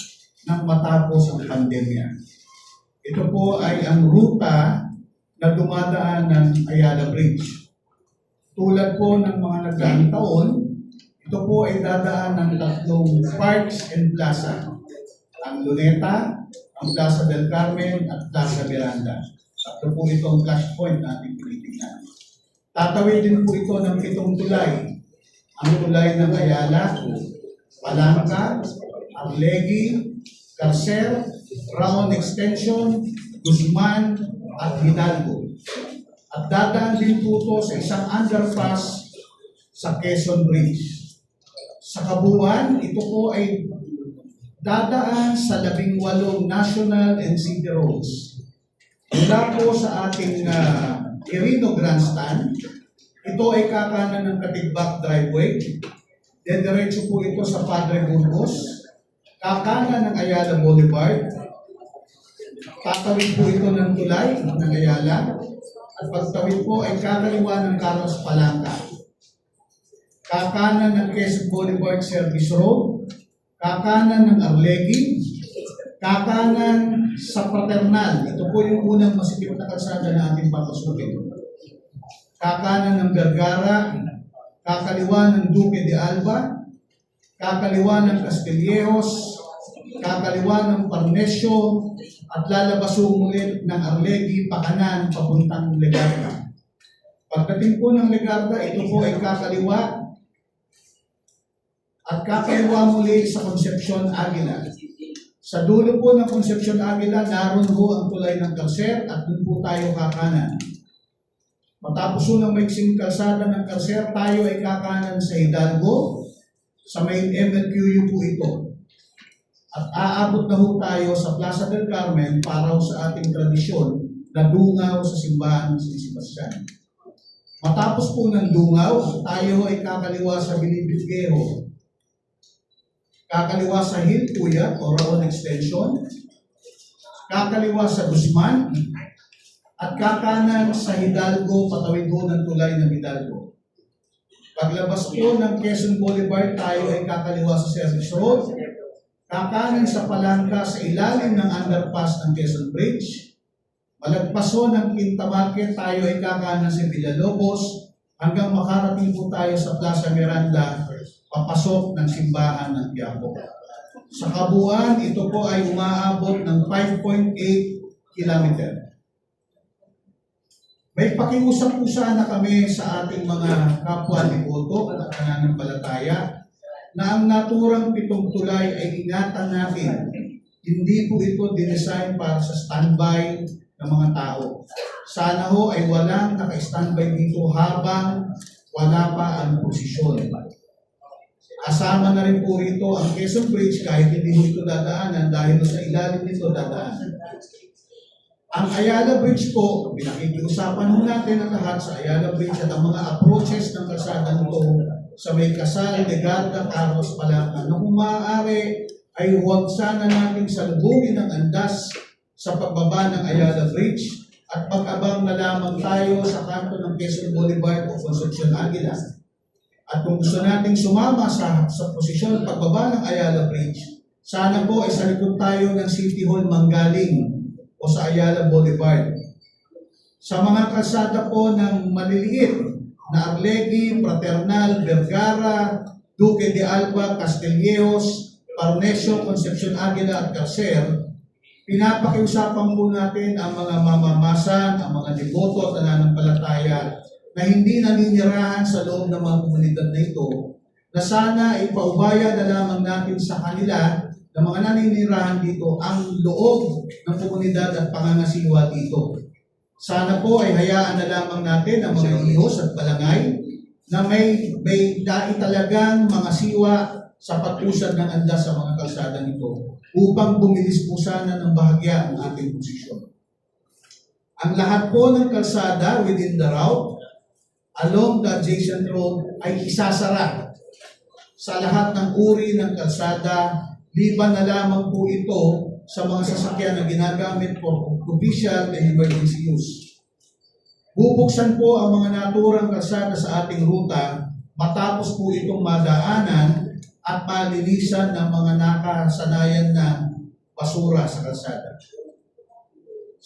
ng matapos ang pandemya. Ito po ay ang ruta na dumadaan ng Ayala Bridge. Tulad po ng mga nagdaang taon, ito po ay dadaan ng tatlong parks and plaza. Ang Luneta, ang Plaza del Carmen, at Plaza Miranda. Tatlo po itong flashpoint na ating tinitingnan. Tatawid din po ito ng 7 tulay. Ang tulay ng Ayala, Palangka, Arlegui, Carcer, Ramon Extension, Guzman, at Hidalgo. At dadaan din po ito sa isang underpass sa Quezon Bridge. Sa kabuuan, ito po ay dadaan sa 18 national and city roads. Mula po sa ating Quirino Grandstand, ito ay kakanan ng Katigbak Driveway. Dediretso po ito sa Padre Burgos, kakanan ng Ayala Boulevard. Tatawid po ito ng tulay ng Ayala. At pagtawid po ay kakaliwa ng Carlos Palangka. Kakanan ng Quezon Boulevard Service Road, kakanan ng Arlegui, kakanan sa Fraternal. Ito po yung unang masikip na kalsada na ating papasukin. Kakanan ng Vergara, kakaliwa ng Duque de Alba, kakaliwa ng Castillejos, kakaliwa ng Parnesio, at lalabas ulit ng Arlegui, pakanan, papuntang Legarda. Pagdating po ng Legarda, ito po ay kakaliwa at kakaliwa muli sa Concepcion Aguila. Sa dulo po ng Concepcion Aguila, naroon po ang tulay ng Carcer at doon po tayo kakanan. Matapos po ng maiksing kalsada ng Carcer, tayo ay kakanan sa Hidalgo, sa may MLQU po ito. At aabot na po tayo sa Plaza del Carmen para sa ating tradisyon na dungaw sa simbahan ng San Sebastian. Matapos po ng dungaw, tayo ay kakaliwa sa Bilibid-Guerrero, kakaliwa sa Hilpuyat o Ramon Extension, kakaliwa sa Guzman, at kakanan sa Hidalgo, patawid po ng tulay ng Hidalgo. Paglabas po ng Quezon Boulevard, tayo ay kakaliwa sa Service Road, kakanan sa Palangka sa ilalim ng underpass ng Quezon Bridge, malagpaso ng Quinta Market, tayo ay kakanan sa Villalobos, hanggang makarating po tayo sa Plaza Miranda, papasok ng simbahan ng Quiapo. Sa kabuuan, ito po ay umaabot ng 5.8 kilometer. May pakiusap po sana kami sa ating mga kapwa devoto at pananampalataya na ang naturang 7 tulay ay ingatan natin. Hindi po ito dinesign para sa standby ng mga tao. Sana ho ay walang naka-standby dito habang wala pa ang posisyon. Kasama na rin po rito ang Quezon Bridge kahit hindi mo ito dadaanan dahil sa ilalim nito dadaanan. Ang Ayala Bridge po, pinakikiusapan ho natin ang lahat sa Ayala Bridge at ang mga approaches ng kalsada nito sa may Casal, Legarda, Carlos, Palangka. Na kung maaari ay huwag sana natin salubungin ang andas sa pagbaba ng Ayala Bridge at pag-abang na lamang tayo sa kanto ng Quezon Boulevard o Concepcion Aguila. At kung gusto nating sumama sa posisyon pagbaba ng Ayala Bridge, sana po ay sa likod tayo ng City Hall Manggaling o sa Ayala Boulevard. Sa mga kalsada po ng maliliit na Arlegui, Fraternal, Vergara, Duque de Alba, Castillejos, Parnesio, Concepcion Aguila at Carcer, pinapakiusapan po natin ang mga mamamasan, ang mga deboto at nananampalataya na hindi naninirahan sa loob ng mga komunidad na ito, na sana ipaubaya na lamang natin sa kanila na mga naninirahan dito ang loob ng komunidad at pangangasiwa dito. Sana po ay hayaan na lamang natin ang mga ihos at balangay na may dai talagang mga siwa sa patusad ng andas sa mga kalsada nito upang bumilis po sana ng bahagya ang ating posisyon. Ang lahat po ng kalsada within the route along the adjacent road ay isasara sa lahat ng uri ng kalsada, liban na lamang po ito sa mga sasakyan na ginagamit for official and emergency use. Bubuksan po ang mga naturang kalsada sa ating ruta matapos po itong madaanan at malinisan ng mga nakasanayan na basura sa kalsada.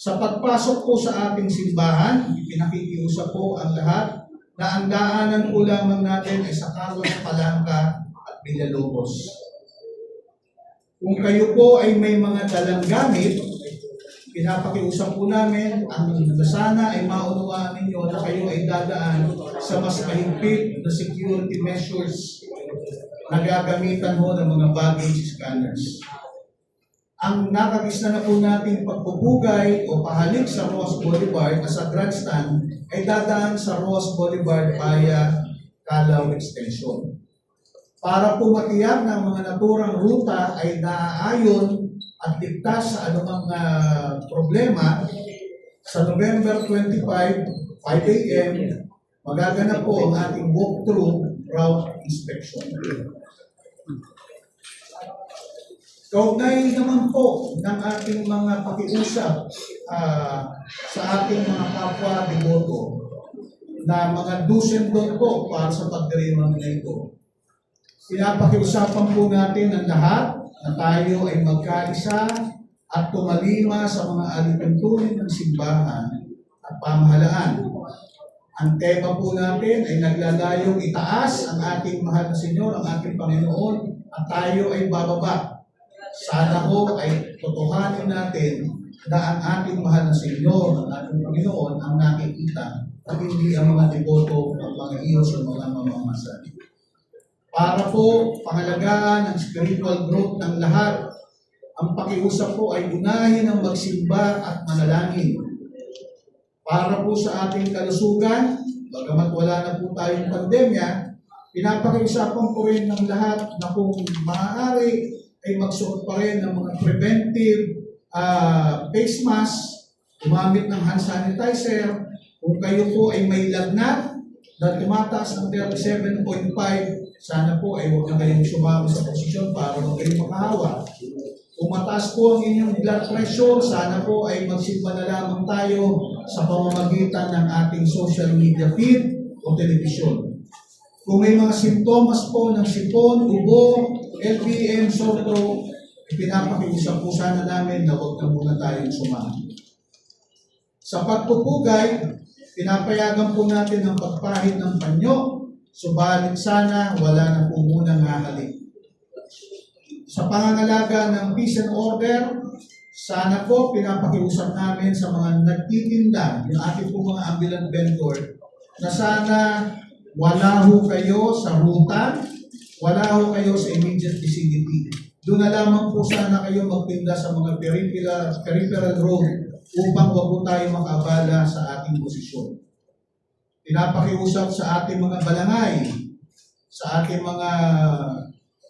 Sa pagpasok po sa ating simbahan, pinakikiusap po ang lahat na ang daanan po lamang natin ay sa Carlos Palanca at Villalobos. Kung kayo po ay may mga dalang gamit, pinapakiusap po namin ang sana ay maunawaan ninyo na kayo ay dadaan sa mas mahigpit na security measures na gagamitan ho ng mga baggage scanners. Ang nakagis na po nating pagpupugay o pahalik sa Ross Boulevard at sa grandstand ay dadaan sa Ross Boulevard via Calao Extension. Para po matiyak na ang mga naturang ruta ay naaayon at ligtas sa anumang problema, sa November 25, 5 a.m., magaganap po ang ating walkthrough route inspection. Kaugnay naman po ng ating mga pakiusap sa ating mga kapwa deboto na mga do's and don't po para sa pagdiriwang na ito. Pinapakiusapan po natin ang lahat na tayo ay magkaisa at tumalima sa mga alituntunin ng simbahan at pamahalaan. Ang tema po natin ay naglalayong itaas ang ating mahal na Senyor, ang ating Panginoon, at tayo ay bababa. Sana po ay totohanin natin na ang ating mahal na Senyor, ang ating Panginoon, ang nakikita at hindi ang mga deboto at mga iyos o mga mamamasan. Para po pangalagaan ang spiritual growth ng lahat, ang pakiusap po ay unahin ang magsimba at manalangin. Para po sa ating kalusugan, bagamat wala na po tayong pandemya, pinapakiusapan po rin ng lahat na kung maaari ay magsuot pa rin ng mga preventive face mask, gumamit ng hand sanitizer. Kung kayo po ay may lagnat na tumataas ng 37.5, sana po ay huwag na kayong sumama sa posisyon para huwag kayong makahawa. Kung mataas po ang inyong blood pressure, sana po ay magsimba na lamang tayo sa pamamagitan ng ating social media feed o telebisyon. Kung may mga simptomas po ng sipon, ubo, LPM, sore throat, pinapakiusap po sana namin na huwag na muna tayong sumama. Sa pagpupugay, pinapayagan po natin ang pagpahid ng panyo, subalit sana wala na po muna hahalik. Sa pangangalaga ng peace and order, sana po pinapakiusap namin sa mga nagtitinda, yung ating po mga ambulant vendor, na sana wala ho kayo sa ruta, wala ho kayo sa immediate vicinity. Doon na lamang po sana kayo magtinda sa mga peripheral road upang wag po tayo makabala sa ating posisyon. Pinapakiusap sa ating mga balangay, sa ating mga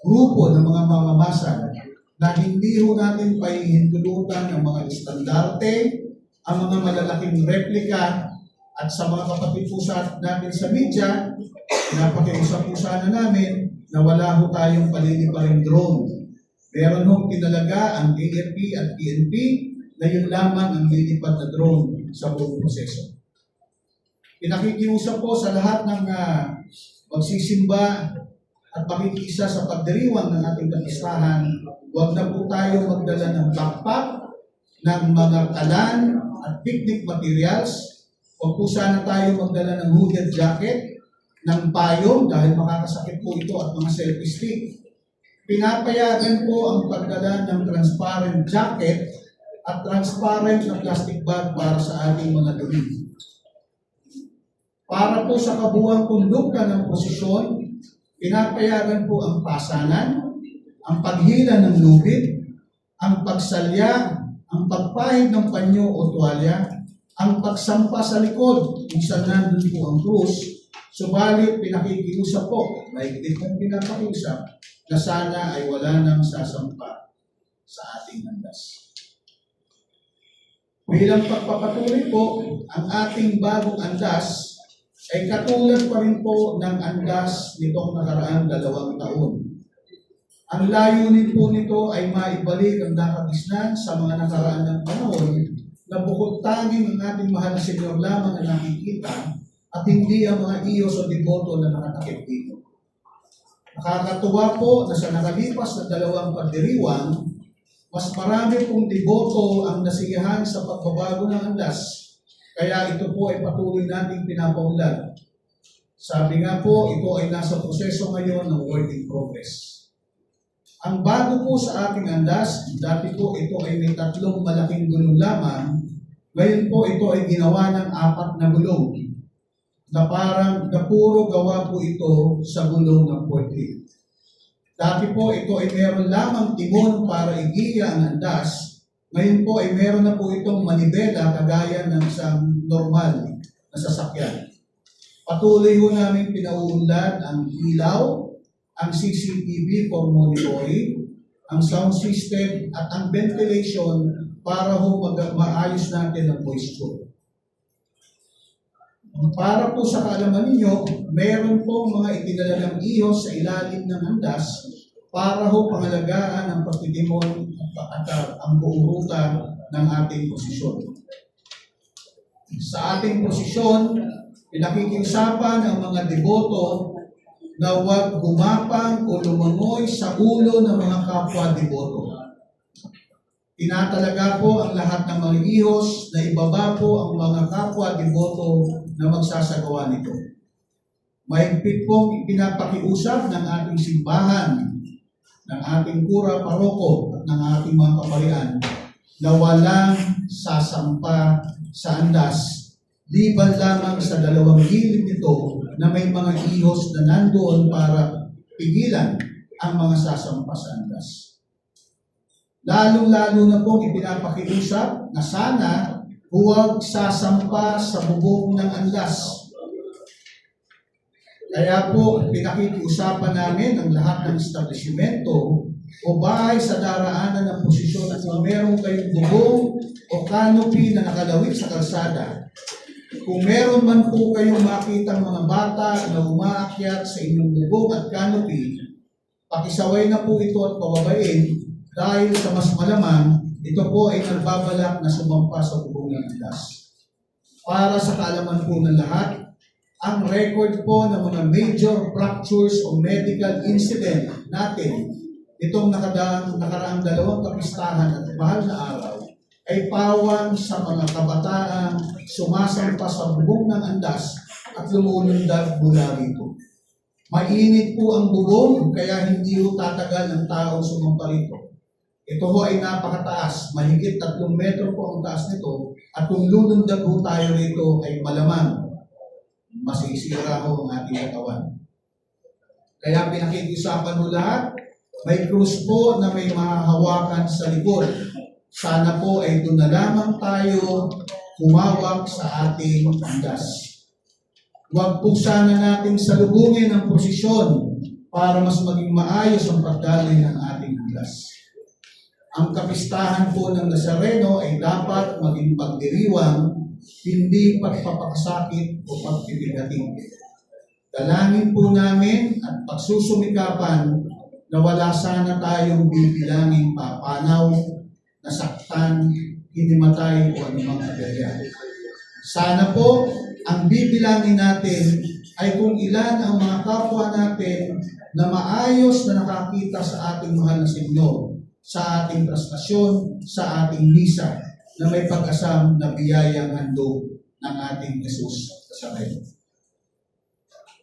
grupo ng mga mamamasan na hindi ho natin pahihintulutan ng mga estandarte, ang mga malalaking replika, at sa mga kapatid po natin sa media, pinapakiusap po sana namin na wala ho tayong paliliparing drone. Meron hong tinalaga ang AFP at PNP na yun lamang ang lilipad na drone sa buong proseso. Pinakikiusap po sa lahat ng magsisimba at makikisa sa pagdiriwang ng ating kapistahan, huwag na po tayo magdala ng backpack, ng mga kalan at picnic materials. Huwag po sana tayo magdala ng hooded jacket, ng payong dahil makakasakit po ito at mga selfie stick. Pinapayagan po ang pagdala ng transparent jacket at transparent na plastic bag para sa ating mga dumi. Para po sa kabuuang kondukta ng posisyon, pinapayagan po ang pasanan, ang paghila ng lubid, ang pagsalya, ang pagpahid ng panyo o tuwalya, ang pagsampa sa likod kung saan nandun po ang krus. Subalit pinakikiusap po, mahigpit ng pinapakiusap, na sana ay wala nang sasampa sa ating landas. Bilang pagpapatuloy po, ang ating bagong andas ay katulad pa rin po ng andas nitong nakaraang 2 taon. Ang layunin po nito ay maibalik ang nakagisnan sa mga nakaraan ng panahon na bukod tanging ang ating mahal na Senyor lamang ang nakikita at hindi ang mga iyos o deboto na nakatakip dito. Nakakatuwa po na sa nakalipas na 2 pagdiriwang, mas marami pong deboto ang nasiyahan sa pagbabago ng andas, kaya ito po ay patuloy nating pinapaunlad. Sabi nga po, ito ay nasa proseso ngayon ng work in progress. Ang bago po sa ating andas, dati po ito ay may 3 malaking gulong lamang, ngayon po ito ay ginawa ng 4 na gulong, na parang na puro gawa po ito sa gulong ng forklift. Dati po ito ay meron lamang timon para igiya ang andas, ngayon po ay meron na po itong manibela kagaya ng isang normal na sasakyan. Patuloy ho namin pinauunlad ang ilaw, ang CCTV for monitoring, ang sound system at ang ventilation para ho maayos natin ang moisture. Para po sa kaalaman ninyo, meron po mga itinalagang ihos sa ilalim ng andas para ho pangalagaan ang pagtitimon at ang buong ruta ng ating posisyon. Sa ating posisyon, pinakikiusapan ang mga deboto na huwag gumapang o lumangoy sa ulo ng mga kapwa deboto. Tinatalaga po ang lahat ng mga ihos na ibaba po ang mga kapwa deboto na magsasagawa nito. Mahigpit pong ipinapakiusap ng ating simbahan, ng ating kura paroko at ng ating mga kaparian na walang sasampa sa andas, liban lamang sa 2 gilid nito na may mga ihos na nandoon para pigilan ang mga sasampa sa andas. Lalong-lalo na pong ipinapakiusap na sana huwag sasampa sa bubong ng andas. Kaya po, pinakikiusapan namin ang lahat ng establishmento o bahay sa daraanan ng posisyon at kung meron kayong bubong o canopy na nakalawit sa kalsada. Kung meron man po kayong makitang mga bata na umaakyat sa inyong bubong at canopy, pakisaway na po ito at pababain dahil sa mas malamang, ito po ay nagbabalak na sumampa sa bubong ng andas. Para sa kaalaman po ng lahat, ang record po ng mga major fractures o medical incident natin itong nakaraang 2 kapistahan at mahal na araw ay pawang sa mga kabataang sumasampa sa bubong ng andas at lumulundag mula rito. Mainit po ang bubong kaya hindi po tatagal ang taong sumampa rito. Ito ho ay napakataas, mahigit 3 metro po ang taas nito at kung lulundag po tayo rito ay malamang masisira ho ang ating katawan. Kaya pinakikiusapan mo lahat, may krus po na may mahahawakan sa likod. Sana po ay doon na lamang tayo humawak sa ating andas. Huwag po sana nating salubungin ang posisyon para mas maging maayos ang pagdaloy ng ating andas. Ang kapistahan po ng Nazareno ay dapat maging pagdiriwang, hindi pagpapakasakit o pagpipigating. Dalangin po namin at pagsusumikapan na wala sana tayong bibilangin papanaw, nasaktan, hinimatay o anumang aberya. Sana po ang bibilangin natin ay kung ilan ang mga kapwa natin na maayos na nakakita sa ating mahal na Senyor, sa ating prastasyon, sa ating misa, na may pag-asam na biyayang handog ng ating Jesus sa Nazareno.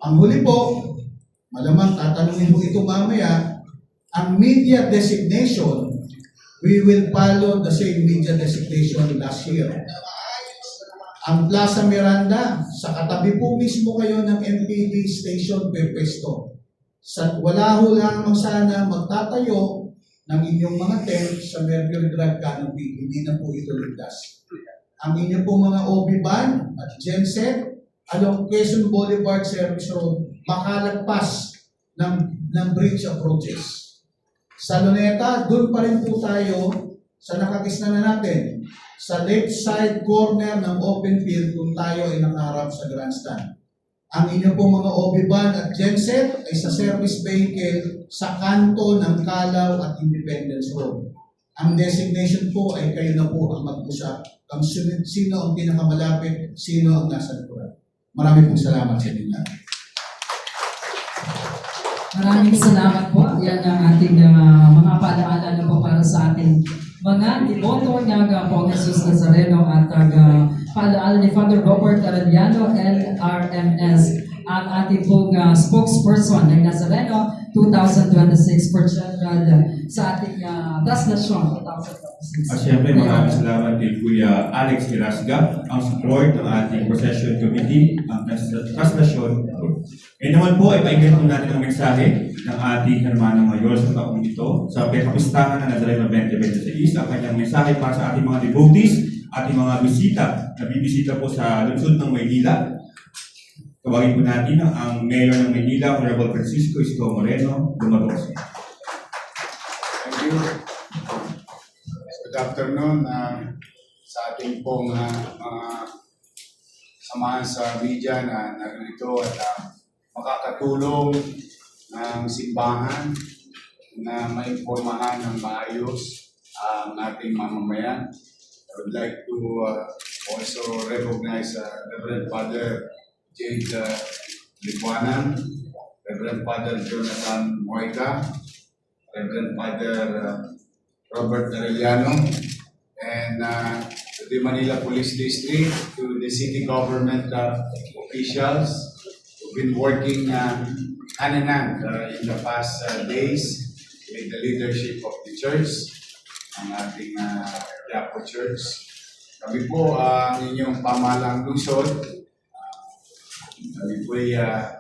Ang huli po, malamang tatanungin mo ito mamaya, ang media designation, we will follow the same media designation last year. Ang Plaza Miranda, sa katabi po mismo kayo ng MPD station pwesto. Wala ho lamang sana magtatayo ng inyong mga tent sa Mercury Drive canopy, hindi na po ito ligtas. Ang inyong pong mga OB van at genset along Quezon Boulevard Service Road makalagpas ng bridge approaches. Sa Luneta, doon pa rin po tayo sa nakagisna na natin sa left side corner ng open field kung tayo ay nakaharap sa grandstand. Ang inyong pong mga OB van at genset ay sa service vehicle sa kanto ng Calaw at Independence Road. Ang designation po ay kayo na po ang mag-usap kung sino ang pinakamalapit, sino ang nasa likuran. Maraming pong salamat sa inyo. Maraming salamat po. Yan ang ating mga paalaala na po para sa ating mga deboto ng Poong Jesus Nazareno at paalaala ni Father Robert Arellano, LRMS, ang ating pong spokesperson ng Nazareno 2026 for General sa ating Dasnasyon 2026. At syempre maraming salamat kay Kuya Alex Irasga, ang support ng ating procession committee, ang Translasyon. Ngayon naman po ay painggan po natin ang mensahe ng ating hermano mayor sa taong ito sa pekapistahan ng Nazareno 2026. Ang kanyang mensahe para sa ating mga devotees, ating mga bisita na bibisita po sa lungsod ng Maynila. Tawagin po natin ang Mayor ng Maynila, Honorable Francisco Isko Moreno Dumaros. Thank you. Good afternoon sa ating pong mga samahan sa media na narito at makakatulong ng simbahan na maimpormahan ng maayos ang ating mamamayan. I would like to also recognize Reverend Father Jade Lipuanan, Reverend Father Jonathan Moica, Reverend Father Robert Arellano, and to the Manila Police District, to the city government officials who've been working hand in hand in the past days with the leadership of the church, ang ating Quiapo Church. Kami po ang inyong pamahalang lungsod. Kami po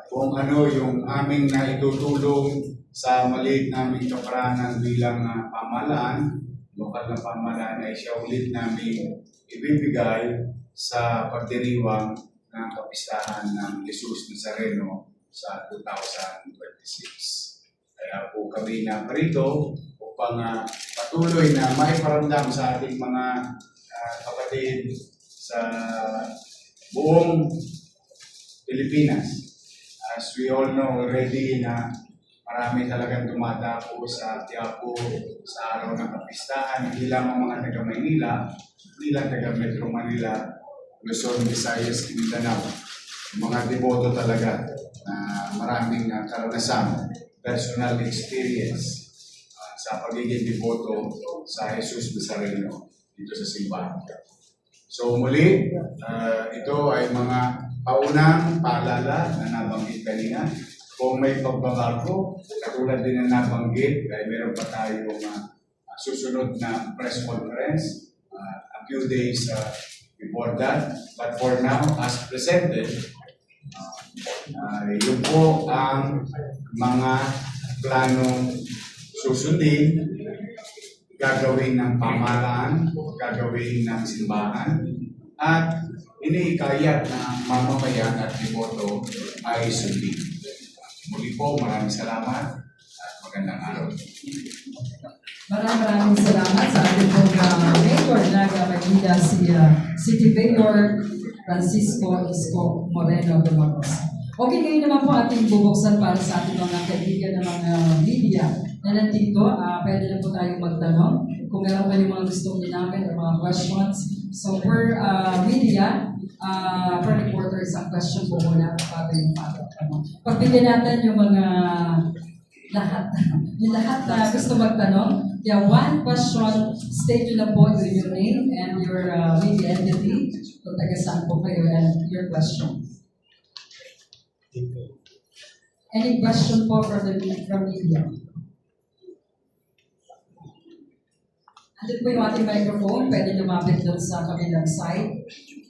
kung ano yung aming naitutulong sa maliit naming kaparanan bilang pamahalaan, lokal na pamahalaan ay siya ulit namin ibibigay sa pagdiriwang ng kapistahan ng Jesus Nazareno sa 2026. Kaya po kami na parito upang patuloy na maiparamdam sa ating mga kapatid sa buong Pilipinas. As we all know already na marami talagang dumadapo sa Quiapo sa araw ng kapistahan, hindi lang ang mga taga-Maynila, hindi lang taga-Metro Manila, Luzon, Visayas, Mindanao. Mga deboto talaga na maraming karanasan, personal experience sa pagiging deboto sa Jesus Nazareno dito sa simbahan. So muli, ito ay mga paunang paalala na nabanggit kanina. Kung may pagbabago, katulad din na nabanggit, ay meron pa tayong susunod na press conference a few days before that. But for now, as presented, yun po ang mga planong susundin, gagawin ng pamahalaan, gagawin ng simbahan, at iniikayat ng mamamayan at deboto ay sundin. Muli po, maraming salamat at magandang araw. Maraming salamat sa ating pong Mayor ng Maynila, si City Mayor Francisco Isko Moreno Dumaros. Okay, ngayon naman po ating bubuksan para sa ating mga kaibigan ng mga media na nandito. Pwede na po tayong magtanong kung meron kayong mga gustong linawin o mga questions. So per media, per reporter, isang question po muna bago yung tanong. Pagbigyan natin yung mga lahat na gusto magtanong. Yeah, one question, state nyo na po your name and your media entity. Kung taga-saan po kayo and your question. Any question po from media? Andun po yung ating microphone, pwede lumapit doon sa kabilang side.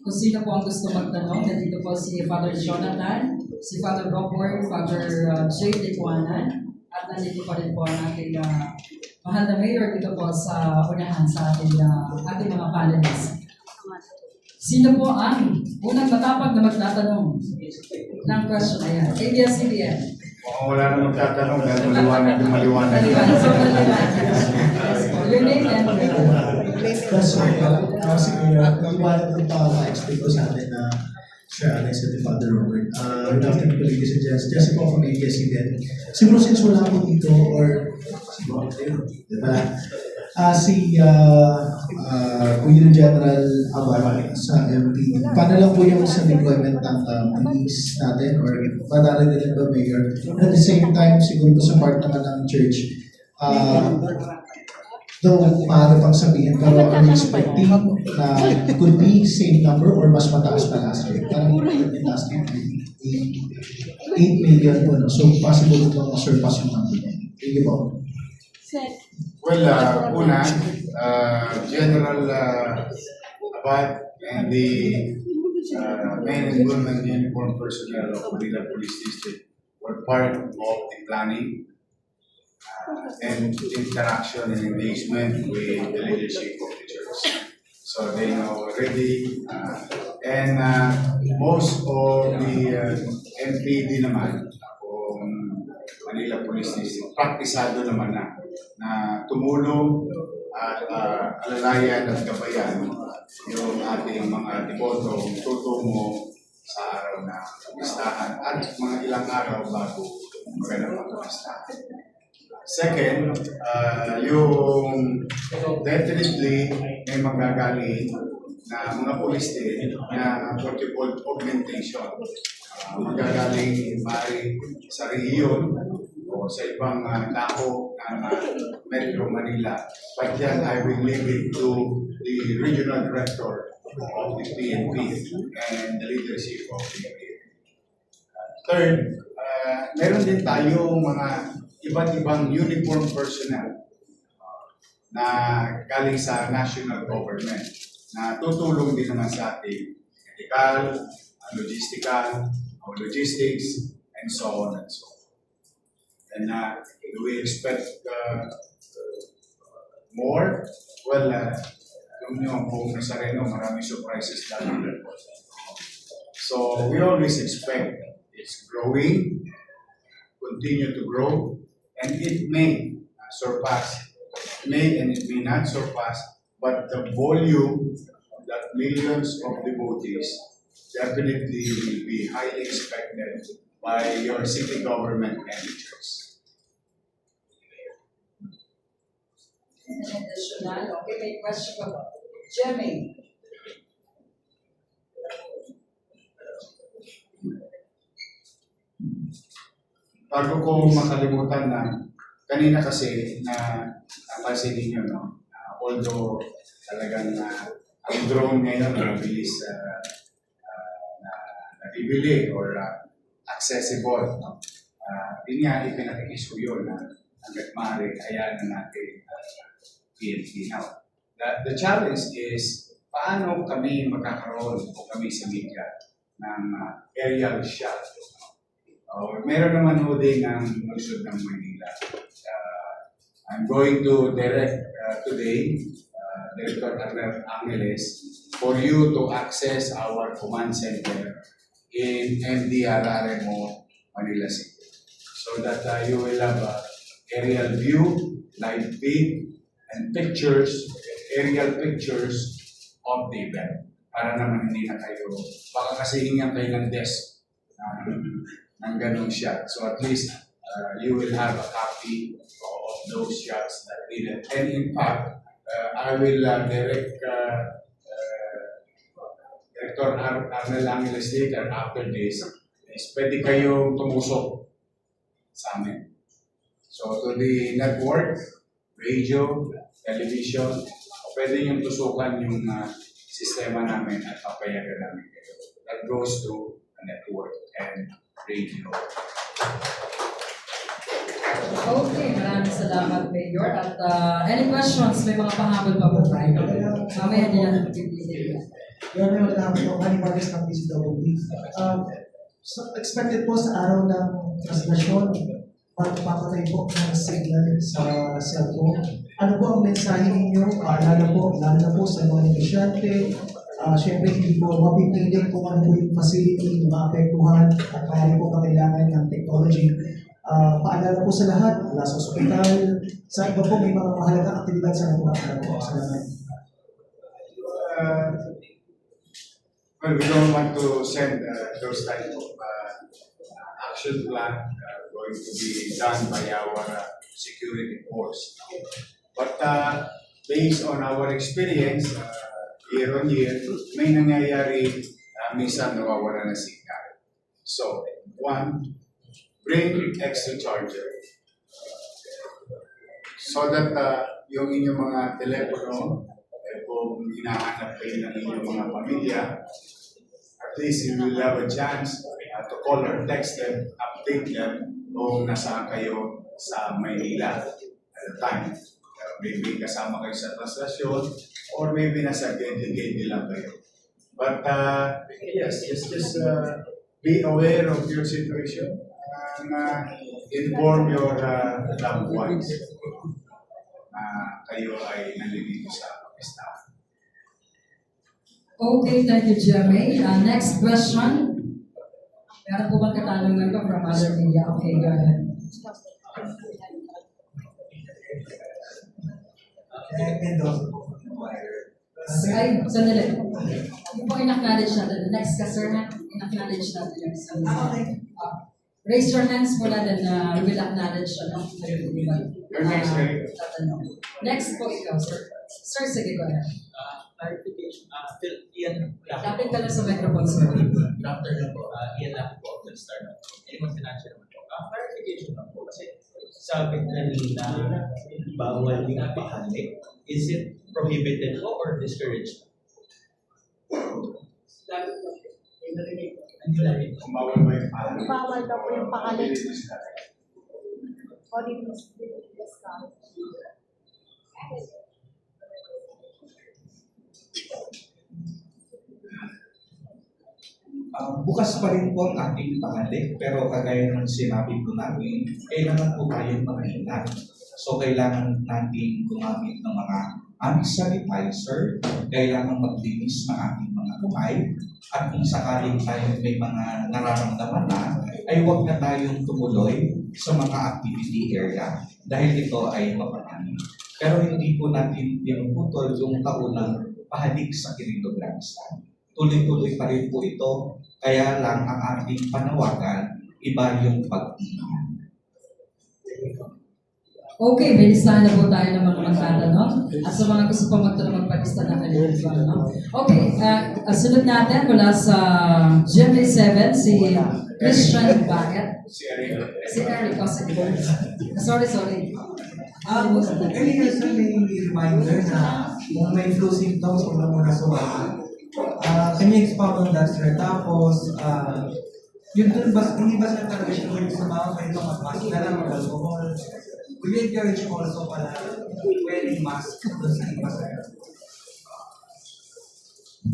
Kung sino po ang gusto magtanong, nandito po si Father Jonathan, si Father Robert, Father Jade Lipuanan, at nandito pa rin po ang ating mahal na mayor dito po sa unahan sa ating mga panelists. Sino po ang unang matapag na magtatanong ng question na yan? ABS-CBN. Mukhang wala na magtatanong dahil maliwanag yung maliwanag. Your name and That's right. Sige, iwanan ng pa-explain ko sa atin na Sir Alex at Father Robert. Good afternoon po, ladies and gents. Jesse po from ABS-CBN. Siguro since wala po dito or siguro, di ba? Si Kuya General Abad sa MP, paano lang po yung sa deployment ng police natin or madari din ba, Mayor? And at the same time, siguro sa part naman ng church, though maaari pang sabihin, pero are you expecting na it could be same number or mas mataas pa last year? Parang last year, 8 million po, no? So possible ito ma-surpass yung number. Thank you po. Well, una, General Abad and the men and women uniformed personnel of Manila Police District were part of the planning and interaction and engagement with the leadership of the church. So they know already, and most of the MPD naman kung Manila Police District, praktisado naman na tumulong at alalayan at gabayan yung ating mga deboto tutungo sa araw na listahan at mga ilang araw bago maganap ang listahan. Second, yung definitely may magagaling na mga police din na what you call augmentation. Magagaling mari sa rehiyon o sa ibang dako ng Metro Manila. But yan, I will leave it to the regional director of the PNP and the leadership of the PNP. Third, meron din tayong mga iba't ibang uniform personnel na galing sa national government na tutulong din naman sa ating medical, logistical, logistics, and so on and so on. And do we expect more? Well, alam nyo, kung nasa Reno, maraming surprises dahil. So, we always expect it's growing, continue to grow, and it may surpass, may and it may not surpass, but the volume that millions of devotees definitely will be highly expected by your city government and the church. Additional, okay, may question pa ba? Jemmy. Bago ko makalimutan na, kanina kasi na napansin ninyo, no? Although talagang ang drone ngayon mabilis na nabibili or accessible, no? Yun nga, ipinakikis ko yun na hanggat maaari, hayaan na natin PNP. Now, the challenge is, paano kami magkakaroon o kami sa media ng aerial shot? Meron naman ho din ng lungsod ng Manila. I'm going to direct today, Director Arnel Angeles, for you to access our command center in MDRR Mall, Manila City. So that you will have aerial view, live feed, and pictures, aerial pictures of the event. Para naman hindi na kayo, baka kasi hingan kayo ng desk ng ganong shot. So at least you will have a copy of those shots that needed. And in fact, I will direct Director Arnel Angeles later after this, is pwede kayong tumusok sa amin. So to the network, radio, television, pwede niyong tusukan yung sistema namin at papayagan namin kayo. That goes to the network and radio. Okay, maraming salamat, Mayor. At any questions? May mga pahabol pa po tayo. Mamaya din natin pipili. Yan yung namin ng Marcos ng PCWD. So expected po sa araw ng translasyon, pagpapatay po ng signal sa cellphone. Ano po ang mensahe ninyo? Lalo na po sa mga negosyante. Siyempre, hindi po mapipiling kung ano po yung facility na maapektuhan at kaya po kailangan ng technology. Paalala po sa lahat, mula sa ospital, sa iba po may mga mahalagang aktibidad sa napunakala po. Salamat. Well, we don't want to send those type of action plan going to be done by our security force. But based on our experience, year on year, may nangyayari minsan nawawala na signal. So, one, bring extra charger. So that yung inyong mga telepono, kung hinahanap kayo ng inyong mga pamilya, at least you will have a chance to call or text them, update them kung nasaan kayo sa Maynila at the time. Maybe kasama kayo sa translasyon or maybe nasa gate lang kayo. But yes, just be aware of your situation and inform your loved ones na kayo ay nandito sa staff. Okay, thank you, Jeremy. Next question. Meron po bang katanungan ko from other media? Okay, go ahead. Ay, sandali. Yung po in-acknowledge natin. Next ka, sir, ha? In-acknowledge natin yung isang raise your hands muna then we will acknowledge Your next, next po ikaw, sir. Sir, sige, go ahead. Clarification, Ian, Lapit ka lang sa microphone, sir. Good afternoon po. Ian lang po, let's start na. Anyone financial naman po. Clarification lang po kasi sabi kanina bawal yung pahalik. Is it prohibited po or discouraged? Bawal ba yung pahalik? Bawal daw po yung pahalik. Or it is discount. Bukas pa rin po ang ating pahalik, pero kagaya ng sinabi ko namin, kailangan po tayong mag-ingat. So kailangan natin gumamit ng mga hand sanitizer, kailangan maglinis ng ating mga kamay, at kung sakaling tayo may mga nararamdaman na, ay huwag na tayong tumuloy sa mga activity area dahil ito ay mapanganib. Pero hindi po natin pinuputol yung kaunang pahalik sa Quirino Grandstand. Tuloy-tuloy pa rin po ito, kaya lang ang ating panawagan, iba yung pag-ingat. Okay, may listahan na po tayo ng mga magtatanong. At sa mga gusto pa magtanong, magpalista na kayo. No? Okay, sunod natin mula sa GMA7, si Christian Bagat. Si Ariel. Si Eric, oh, sige. Sorry. Earlier sir, may reminder na kung may flu symptoms, huwag na muna sumama. Can you expound on that, sir? Tapos, yun dun ba, hindi ba sir talaga siya kung sumama kayo mag-mask na lang, mag-alcohol? We encourage also pala wearing mask doon sa iba, sir.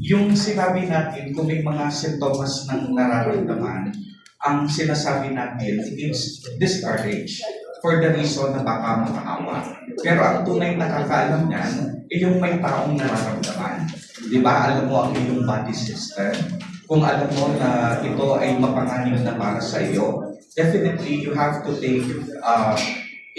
Yung sinabi natin, kung may mga sintomas ng nararamdaman, ang sinasabi natin is discouraged for the reason na baka makaawa. Pero ang tunay na kakaalam niyan, yung may taong nararamdaman. Di ba? Alam mo ang iyong body system. Kung alam mo na ito ay mapanganib na para sa iyo, definitely you have to take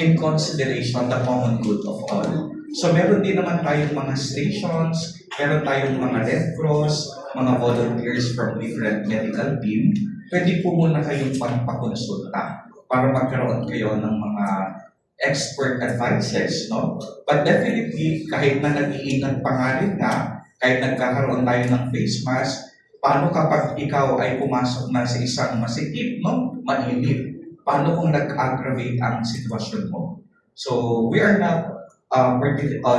in consideration the common good of all. So meron din naman tayong mga stations, meron tayong mga Red Cross, mga volunteers from different medical team. Pwede po muna kayong pagpakonsulta para magkaroon kayo ng mga expert advices, no? But definitely, kahit na nag-iingat pa nga rin nga, kahit nagkakaroon tayo ng face mask, paano kapag ikaw ay pumasok na sa isang masikip, no? Mainit. Paano kung nag-aggravate ang sitwasyon mo? So, we are not,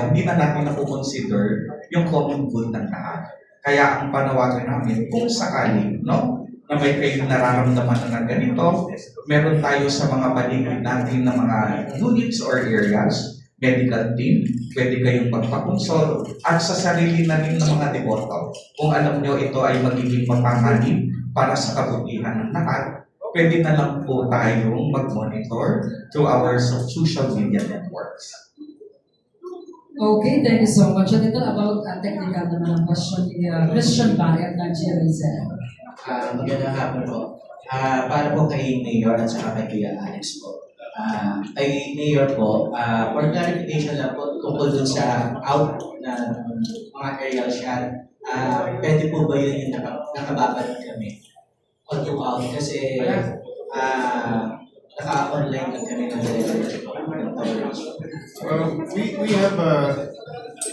hindi na natin nakukonsider yung common good ng lahat. Kaya ang panawagan namin, kung sakali, no? Na may kayong nararamdaman na ganito, meron tayo sa mga paligid natin na mga units or areas, medical team, pwede kayong magpakonsol, at sa sarili na rin ng mga deboto. Kung alam nyo ito ay magiging mapanganib para sa kabutihan ng lahat, pwede na lang po tayong mag-monitor through our social media networks. Okay, thank you so much. At ito about technical naman ang question ni Christian Bagat ng GMA7. Magandang hapon po. Para po kay Mayor at saka kay Kuya Alex po. Kay Mayor po, for clarification lang po tungkol dun sa out na mga aerial shot, pwede po ba yun yung nakababad kami? On to out kasi naka-online na kami ng coverage.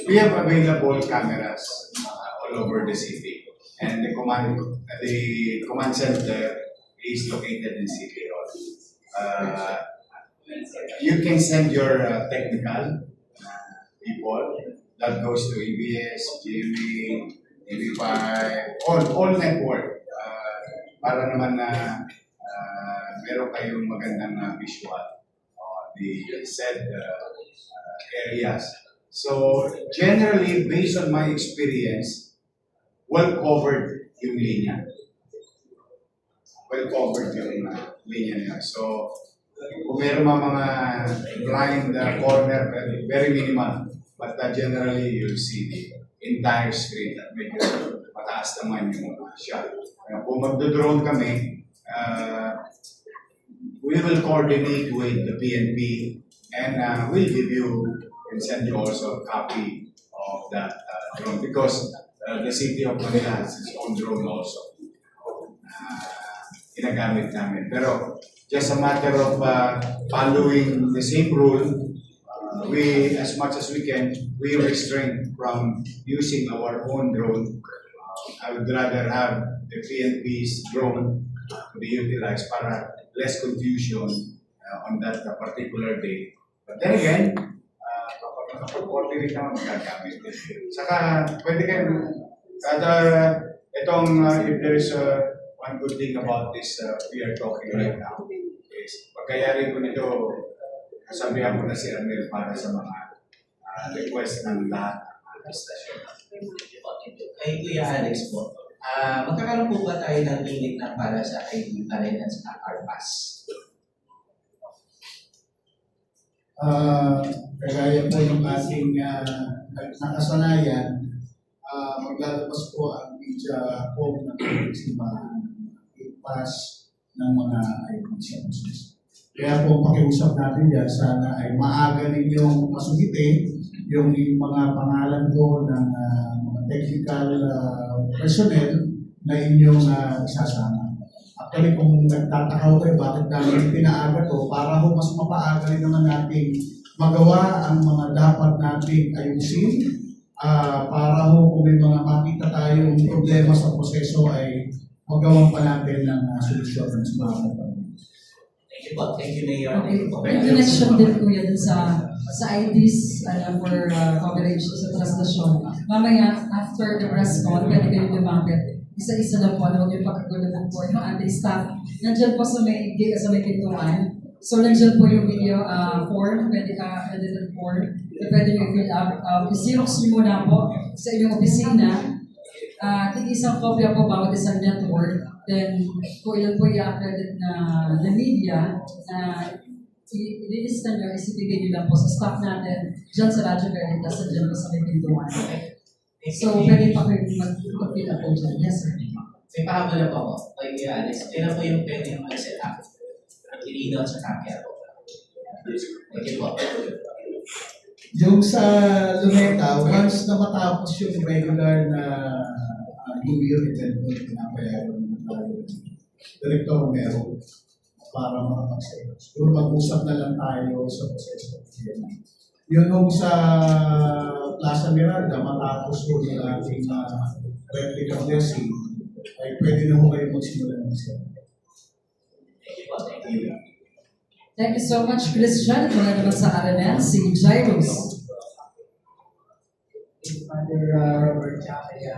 We have available cameras all over the city, and the command center is located in City Hall. You can send your technical people that goes to EBS, GMA, TV5, all network para naman na meron kayong magandang visual on the said areas. So generally, based on my experience, well covered yung linya. Well covered yung linya niya. So kung meron mga blind corner, very minimal. But generally, you'll see the entire screen at medyo mataas naman yung shot. Kung magdo-drone kami, we will coordinate with the PNP and we'll give you and send you also a copy of that drone because the city of Manila has its own drone also. Ginagamit namin. Pero just a matter of following the same rule, we, as much as we can, we restrain from using our own drone. I would rather have the PNP's drone to be utilized para less confusion on that particular day. But then again, kapag nakapag-coordinate naman magagamit. Saka, pwede kayo, if there is one good thing about this we are talking right now, is pagkayari ko nito, sabihan ko na si Arnel para sa mga request ng lahat ng station. Kay Kuya Alex po, magkakaroon po ba tayo ng clinic na para sa ID pa rin at sa CarPass? Kagaya po yung ating nakasanayan, maglalabas po ang media po ng simbahan, ipas ng mga ID. Kaya po pakiusap natin dyan, sana ay maaga ninyong masugitin yung mga pangalan ko ng mga technical personnel na inyong isasama. Actually, kung nagtatakaw kayo, bakit namin pinaaga to, para ho mas mapaaga rin naman natin magawa ang mga dapat nating ayusin, para ho kung may mga makita tayong problema sa proseso ay magawa pa natin ng solusyon ng mga Thank you po. Thank you, Mayor. Okay. In connection din kuya dun sa IDs for coverage sa translasyon. Mamaya, after the press con, pwede kayo lumapit. Isa-isa lang po, huwag yung pagkagulaman po yung ating staff. Nandiyan po sa may pintuan. So, nandiyan po yung video form, pwede ka edited form. Pwede nyo i-fill up. I-xerox nyo muna po sa inyong opisina. Isang kopya po bawat isang network. Then, kung ilan po i-accredit na media, i-lista nyo, isipigay nyo lang po sa staff natin, dyan sa Radyo Veritas, at dyan po sa may pintuan. So, pwede pa kayo mag-fill up po dyan. Yes, sir. May pahabol na po ako. Kay Kuya Alex, kailan po yung pwede yung mag-set up? I-read out sa camera po. Thank you po. Yung sa Luneta, once na matapos yung regular na New Year event ko, pinapayagan ng Director Romero para makapagsayo. Siguro mag-usap na lang tayo sa proseso. Yun nung sa Plaza Miranda, matapos ko yung ating replica blessing, ay pwede na ho kayo magsimula ng siya. Thank you so much, Christian. Mula naman sa RNN, si Jairus. Father Robert tsaka kay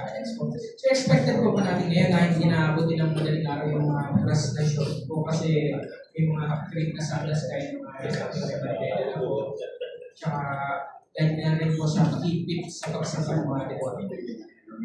Alex po. So expected po pa natin ngayon na hindi naabot din ng madaling araw yung mga translation po kasi may mga upgrade na salas kahit mga sa po. Tsaka like na rin po sa keep sa pagsasama mga depo.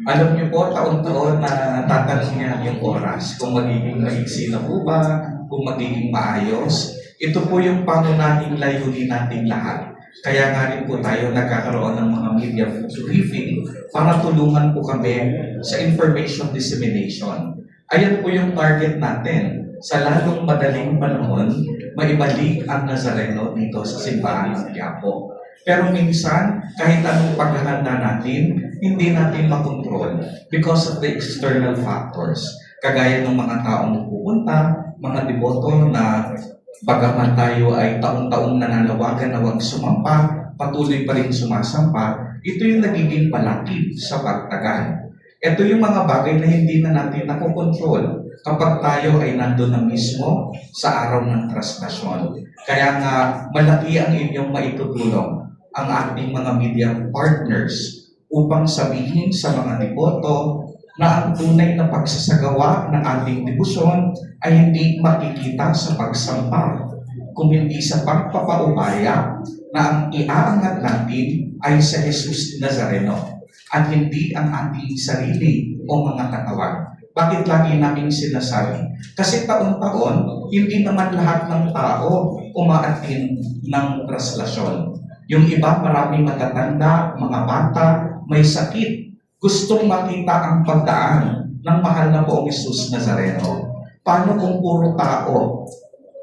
Alam niyo po, taon-taon na tatanong niya yung oras kung magiging maiksi na po ba, kung magiging maayos. Ito po yung pangunahing layunin nating lahat. Kaya nga rin po tayo nagkakaroon ng mga media briefing para tulungan po kami sa information dissemination. Ayan po yung target natin. Sa lalong madaling panahon, maibalik ang Nazareno dito sa simbahan ng Quiapo. Pero minsan, kahit anong paghahanda natin, hindi natin makontrol because of the external factors. Kagaya ng mga taong pupunta, mga deboto na Bagaman tayo ay taong-taong nananawagan na huwag sumampa, patuloy pa rin sumasampa, ito yung nagiging palakid sa pagtagal. Ito yung mga bagay na hindi na natin nakokontrol kapag tayo ay nandun na mismo sa araw ng trastasyon. Kaya nga, malaki ang inyong maitutulong ang ating mga media partners upang sabihin sa mga deboto na ang tunay na pagsasagawa ng ating debosyon ay hindi makikita sa pagsampa, kung hindi sa pagpapaubaya na ang iaangat natin ay sa Jesus Nazareno at hindi ang ating sarili o mga katawan. Bakit lagi namin sinasabi? Kasi taon-taon, hindi naman lahat ng tao umaatin ng traslasyon. Yung iba, maraming matatanda, mga bata, may sakit, gustong makita ang pagdaan ng mahal na Poong Jesus Nazareno. Paano kung puro tao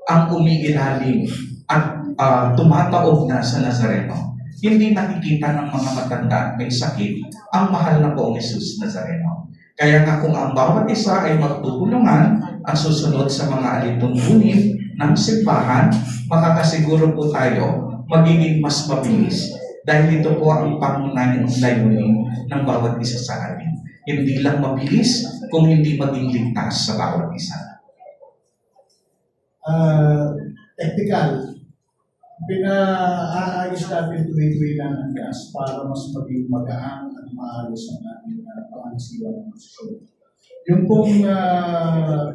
ang umiilalim at tumataob na sa Nazareno? Hindi nakikita ng mga matanda may sakit ang mahal na Poong Jesus Nazareno. Kaya nga kung ang bawat isa ay magtutulungan ang susunod sa mga alituntunin ng simbahan, makakasiguro po tayo magiging mas mabilis. Dahil ito po ang pangunahing layunin ng bawat isa sa atin. Hindi lang mabilis, kung hindi maging ligtas sa bawat isa. Technical, pinaayos natin tuloy-tuloy lang ang gas para mas maging magaang at maayos ang ating pangasiwa ng posisyon. Yung pong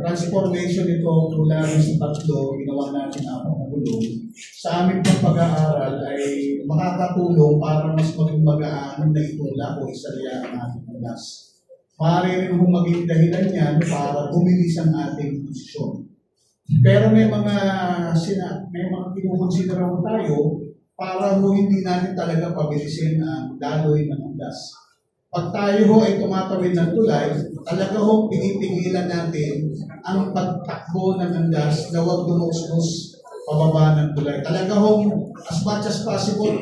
transformation nito mula sa tatlo, ginawa natin 4 na gulong, sa aming pong pag-aaral ay makakatulong para mas maging magaan na itula o isarya ang ating gas. Maaari rin kung maging dahilan yan para bumilis ang ating posisyon. Pero may mga kinukonsidera tayo para hindi natin talaga pabilisin ang daloy ng gas. Pag tayo ho ay tumatawid ng tulay, talaga ho pinipigilan natin ang pagtakbo ng andas na huwag dumustos pababa ng tulay. Talaga ho, as much as possible,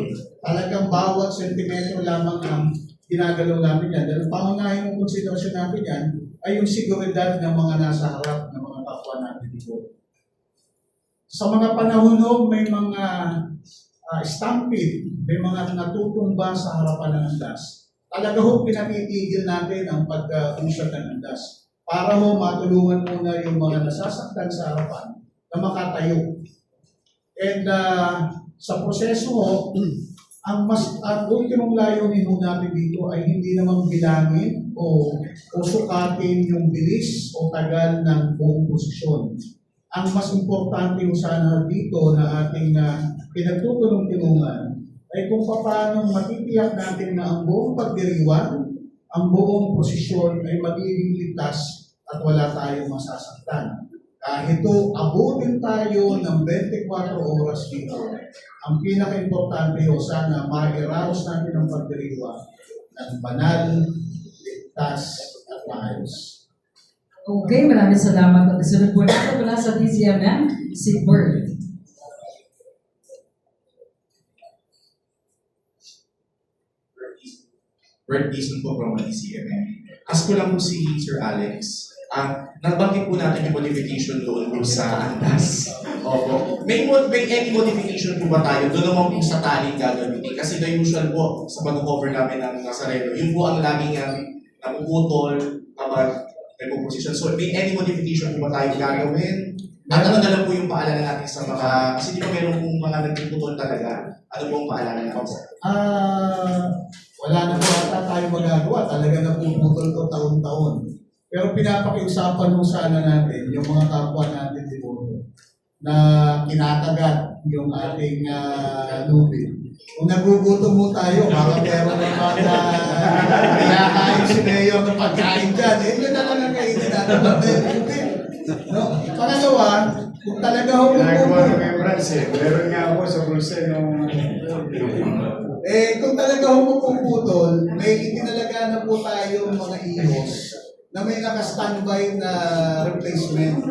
talagang bawat sentimetro lamang ang ginagalaw namin yan. Dahil pangunahing konsiderasyon namin yan ay yung seguridad ng mga nasa harap ng mga kapwa natin dito. Sa mga panahon ho, may mga stampede, may mga natutumba sa harapan ng andas. Talaga ho, pinatitigil natin ang pag-usap ng andas para ho matulungan muna yung mga nasasaktan sa harapan na makatayo. And sa proseso ho, ang ultimong layunin ho natin dito ay hindi namang bilangin o sukatin yung bilis o tagal ng buong posisyon. Ang mas importante ho sana dito na ating pinagtutulong-tulungan ay kung paano matitiyak natin na ang buong pagdiriwang, ang buong posisyon ay magiging ligtas at wala tayong masasaktan. Kahit ito, abutin tayo ng 24 oras dito. Ang pinaka-importante ho, sana ma-iraos natin ang pagdiriwang ng banal, ligtas at maayos. Okay, maraming salamat. At sunod po natin mula sa DZMM, si Bert. Bert Dizon po from DCMM. Ask ko lang po si Sir Alex. Nabanggit po natin yung modification doon po sa andas. Opo. May any modification po ba tayo doon naman po sa taling gagamitin? Kasi the usual po sa pag-cover namin ng Nazareno, yun po ang laging napuputol kapag may position. So may any modification po ba tayo gagawin? At ano na lang po yung paalala natin sa mga, kasi di ba meron pong mga nagpuputol talaga? Ano po ang paalala natin po? Wala na po ata tayo magagawa. Talaga napuputol ko taon-taon. Pero pinapakiusapan mo sana natin yung mga kapwa natin dito na kinakagat yung ating lubid. Kung nagugutom mo tayo, baka meron naman na pinakain si Mayor ng pagkain dyan. Yun na lang ang kainin natin. No? Pangalawa, kung talaga ho meron nga ako sa bulsa nung kung talaga humupuputol, may itinalaga na po tayo mga ihos na may naka-standby na replacement.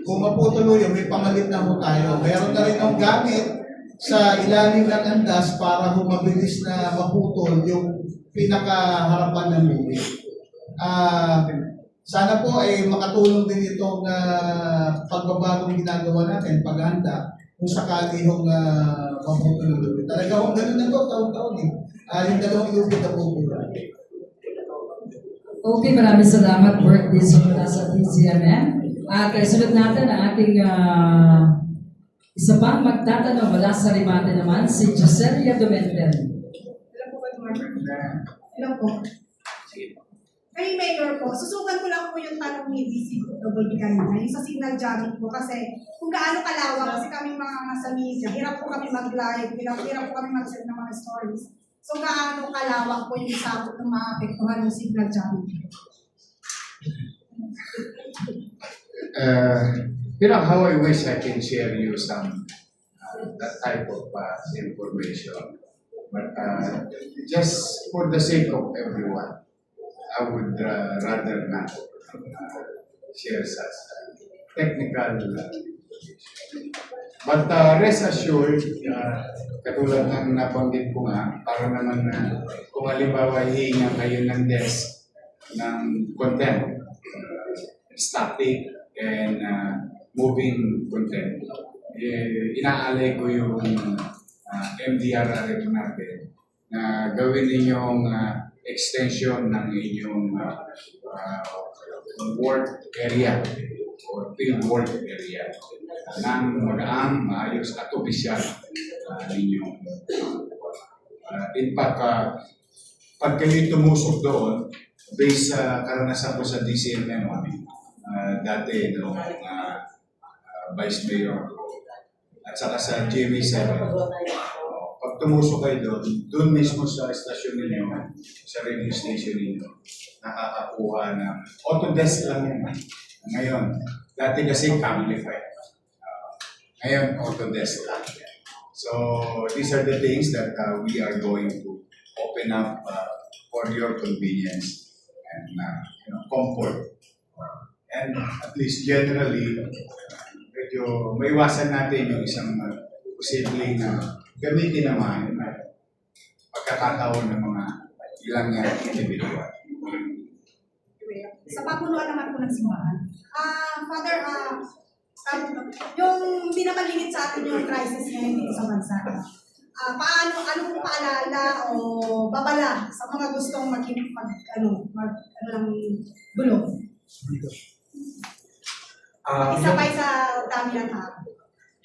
Kung maputol yun, may pamalit na po tayo. Meron na rin ang gamit sa ilalim ng andas para humabilis na maputol yung pinakaharapan ng lubid. sana po ay makatulong din itong pagbabagong ginagawa natin, paghanda, kung sakali yung maputuloy. Talaga kung ganun na to, taon-taon eh. Yung dalawang lupit na pupulo. Okay, maraming salamat for this mula sa DCMM. At sunod natin ang ating isa pang magtatanong mula sa Rimate naman, si Joselia Dumenten. Hello po, Good morning. Hello po. Kay Mayor po, susukan ko lang po yung tanong ni DCWB kanina, yung sa signal jamming po kasi kung gaano kalawak kasi kami mga nasa media, hirap po kami mag-live, hirap po kami mag-send ng mga stories. So gaano kalawak po yung sakot ng maapektuhan ng signal jamming? How I wish I can share you some that type of information. But just for the sake of everyone, I would rather not share such technical information. But rest assured, katulad ng nabanggit ko nga, para naman kung halimbawa hihinga kayo ng desk ng content, static and moving content, inaalay ko yung MDR array natin na gawin ninyong extension ng inyong work area or field work area ng magaang, maayos at opisyal ninyong. In fact, pag kayo tumusok doon, based sa karanasan ko sa DCMM, dati noong Vice Mayor at saka sa GMA7, pag tumusok kayo doon mismo sa station ninyo, sa radio station ninyo, nakakakuha ng Autodesk lang yan. Ngayon, dati kasi Camlify. Ngayon, Autodesk lang. So, these are the things that we are going to open up for your convenience and comfort. And at least generally, medyo maiwasan natin yung isang posibleng gamitin naman pagkakataon ng mga ilang individual. Sa papunuan naman po ng simbahan. Father, yung hindi naman limit sa atin yung crisis ngayon dito sa bansa. Anong paalala o babala sa mga gustong ng gulo? Isabay sa dami ng tao.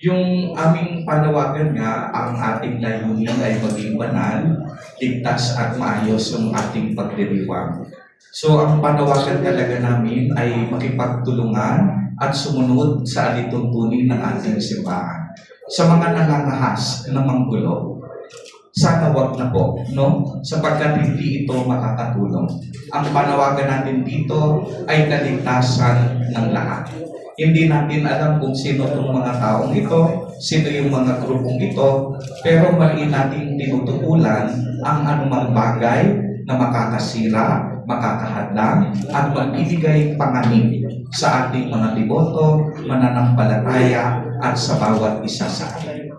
Yung aming panawagan nga, ang ating layunin ay maging banal, ligtas at maayos yung ating pagdiriwang. So ang panawagan talaga namin ay makipagtulungan at sumunod sa alituntunin ng ating simbahan. Sa mga nangangahas na manggulo, sana wag na po, no? Sapagkat hindi ito makakatulong. Ang panawagan natin dito ay kaligtasan ng lahat. Hindi natin alam kung sino itong mga taong ito, sino yung mga grupong ito, pero mali natin tinutukulan ang anumang bagay na makakasira, makakahadlang, at magbibigay panganib sa ating mga deboto, mananampalataya, at sa bawat isa sa atin.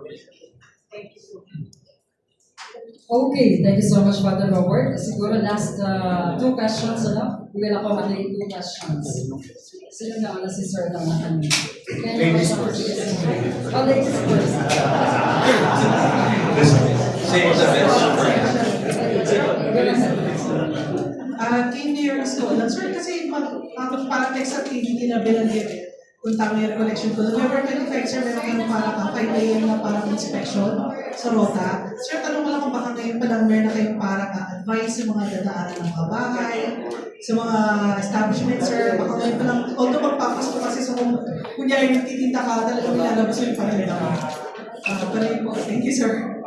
Okay, thank you so much, Father Robert. Siguro last two questions, ano? We will accommodate two questions. Sino na si Sir na Ladies first. Oh, ladies first. Save the best Kay Mayor Escola, sir, kasi parang next activity na binanggit, kung tama yung recollection ko, November 25, sir, meron kang parang 5 a.m. na parang inspection sa Rota. Sir, tanong ko lang kung baka ngayon pa lang meron na kayong parang advice sa mga dadaanan ng mga bahay, sa mga establishment, sir, baka ngayon pa lang, although magpapasok kasi sa kung kunyari nagtitinda ka, talagang nilalabas yung paninda ka. Pero yun po, thank you, sir.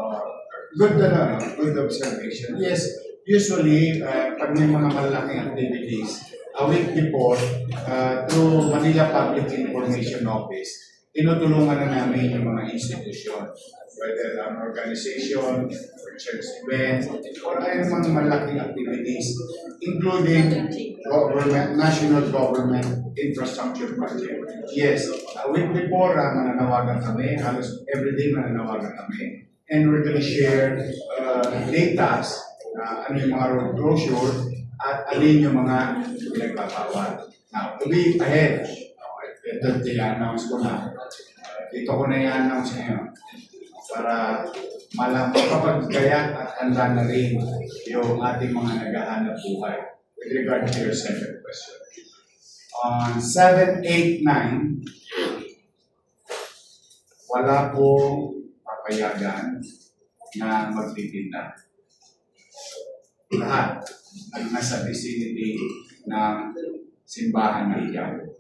Good observation. Yes, usually, pag may mga malaking activities, a week before, through Manila Public Information Office, tinutulungan na namin yung mga institusyon, whether an organization, or church event, or mga malaking activities, including national government infrastructure project. Yes, a week before, mananawagan kami, halos everyday mananawagan kami, and we're going to share data, ano yung mga road closure, at alin yung mga pinagbabawal. Now, to be ahead, ito i-announce ko na. Dito ko na i-announce ngayon para kapag gayat at handa na rin yung ating mga naghahanap buhay with regard to your second question. On 7, 8, 9, wala pong papayagan na magtitinda. Lahat ng nasa vicinity ng simbahan ng Quiapo.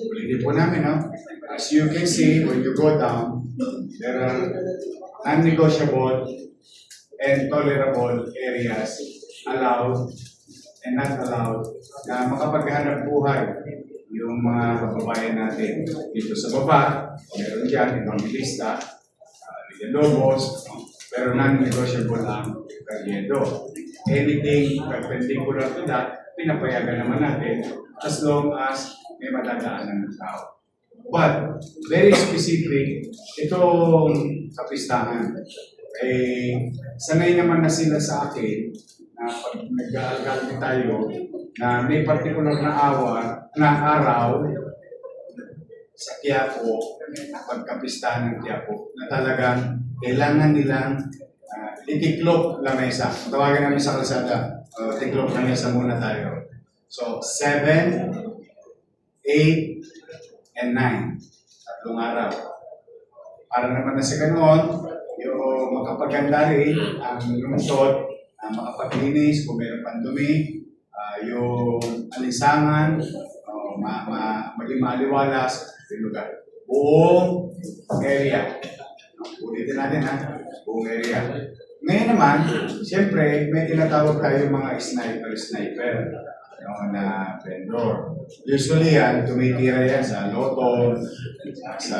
Ulitin po namin, no? As you can see, when you go down, there are non-negotiable and tolerable areas allowed and not allowed na makapaghanap buhay yung mga kababayan natin dito sa baba. Meron dyan, Evangelista, Villalobos, pero non-negotiable ang Carriedo. Anything perpendicular to that, pinapayagan naman natin as long as may madadaanan ng tao. But, very specific, itong kapistahan, sanay naman na sila sa akin na pag nag-aalgaldi tayo, na may particular na araw sa Quiapo, pagkapistahan ng Quiapo, na talagang kailangan nilang itiklop la mesa. Tawagan namin sa kalsada, tiklop la mesa muna tayo. So, 7, 8, and 9. Tatlong araw. Para naman na sa ganoon, yung makapaganda rin ang lungsod, makapaglinis kung mayroon pang dumi, yung alisangan, maging maaliwalas, yung lugar. Buong area. Ulitin natin ha, buong area. Ngayon naman, siyempre, may tinatawag tayo mga sniper na vendor. Usually yan, tumitira yan sa Loton, sa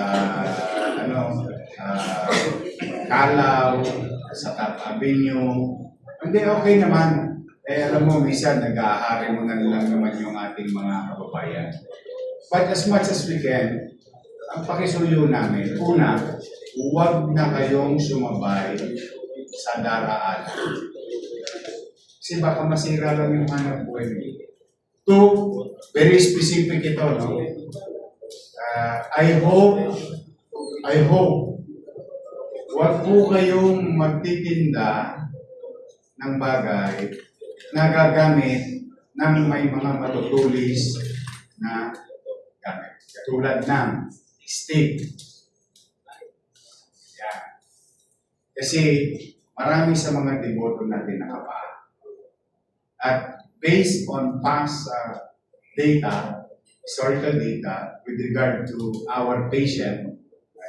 Calaw, sa Top Avenue. Hindi, okay naman. Alam mo, minsan nag-aahari mo na lang naman yung ating mga kababayan. But as much as we can, ang pakisuyo namin, una, huwag na kayong sumabay sa daraan. Kasi baka masira lang yung hanap buhay niyo. Two, very specific ito, no? I hope, huwag po kayong magtitinda ng bagay na gagamit ng may mga matutulis na gamit. Katulad ng stick. Yan. Kasi marami sa mga deboto natin nakapaan. At based on past data, historical data, with regard to our patient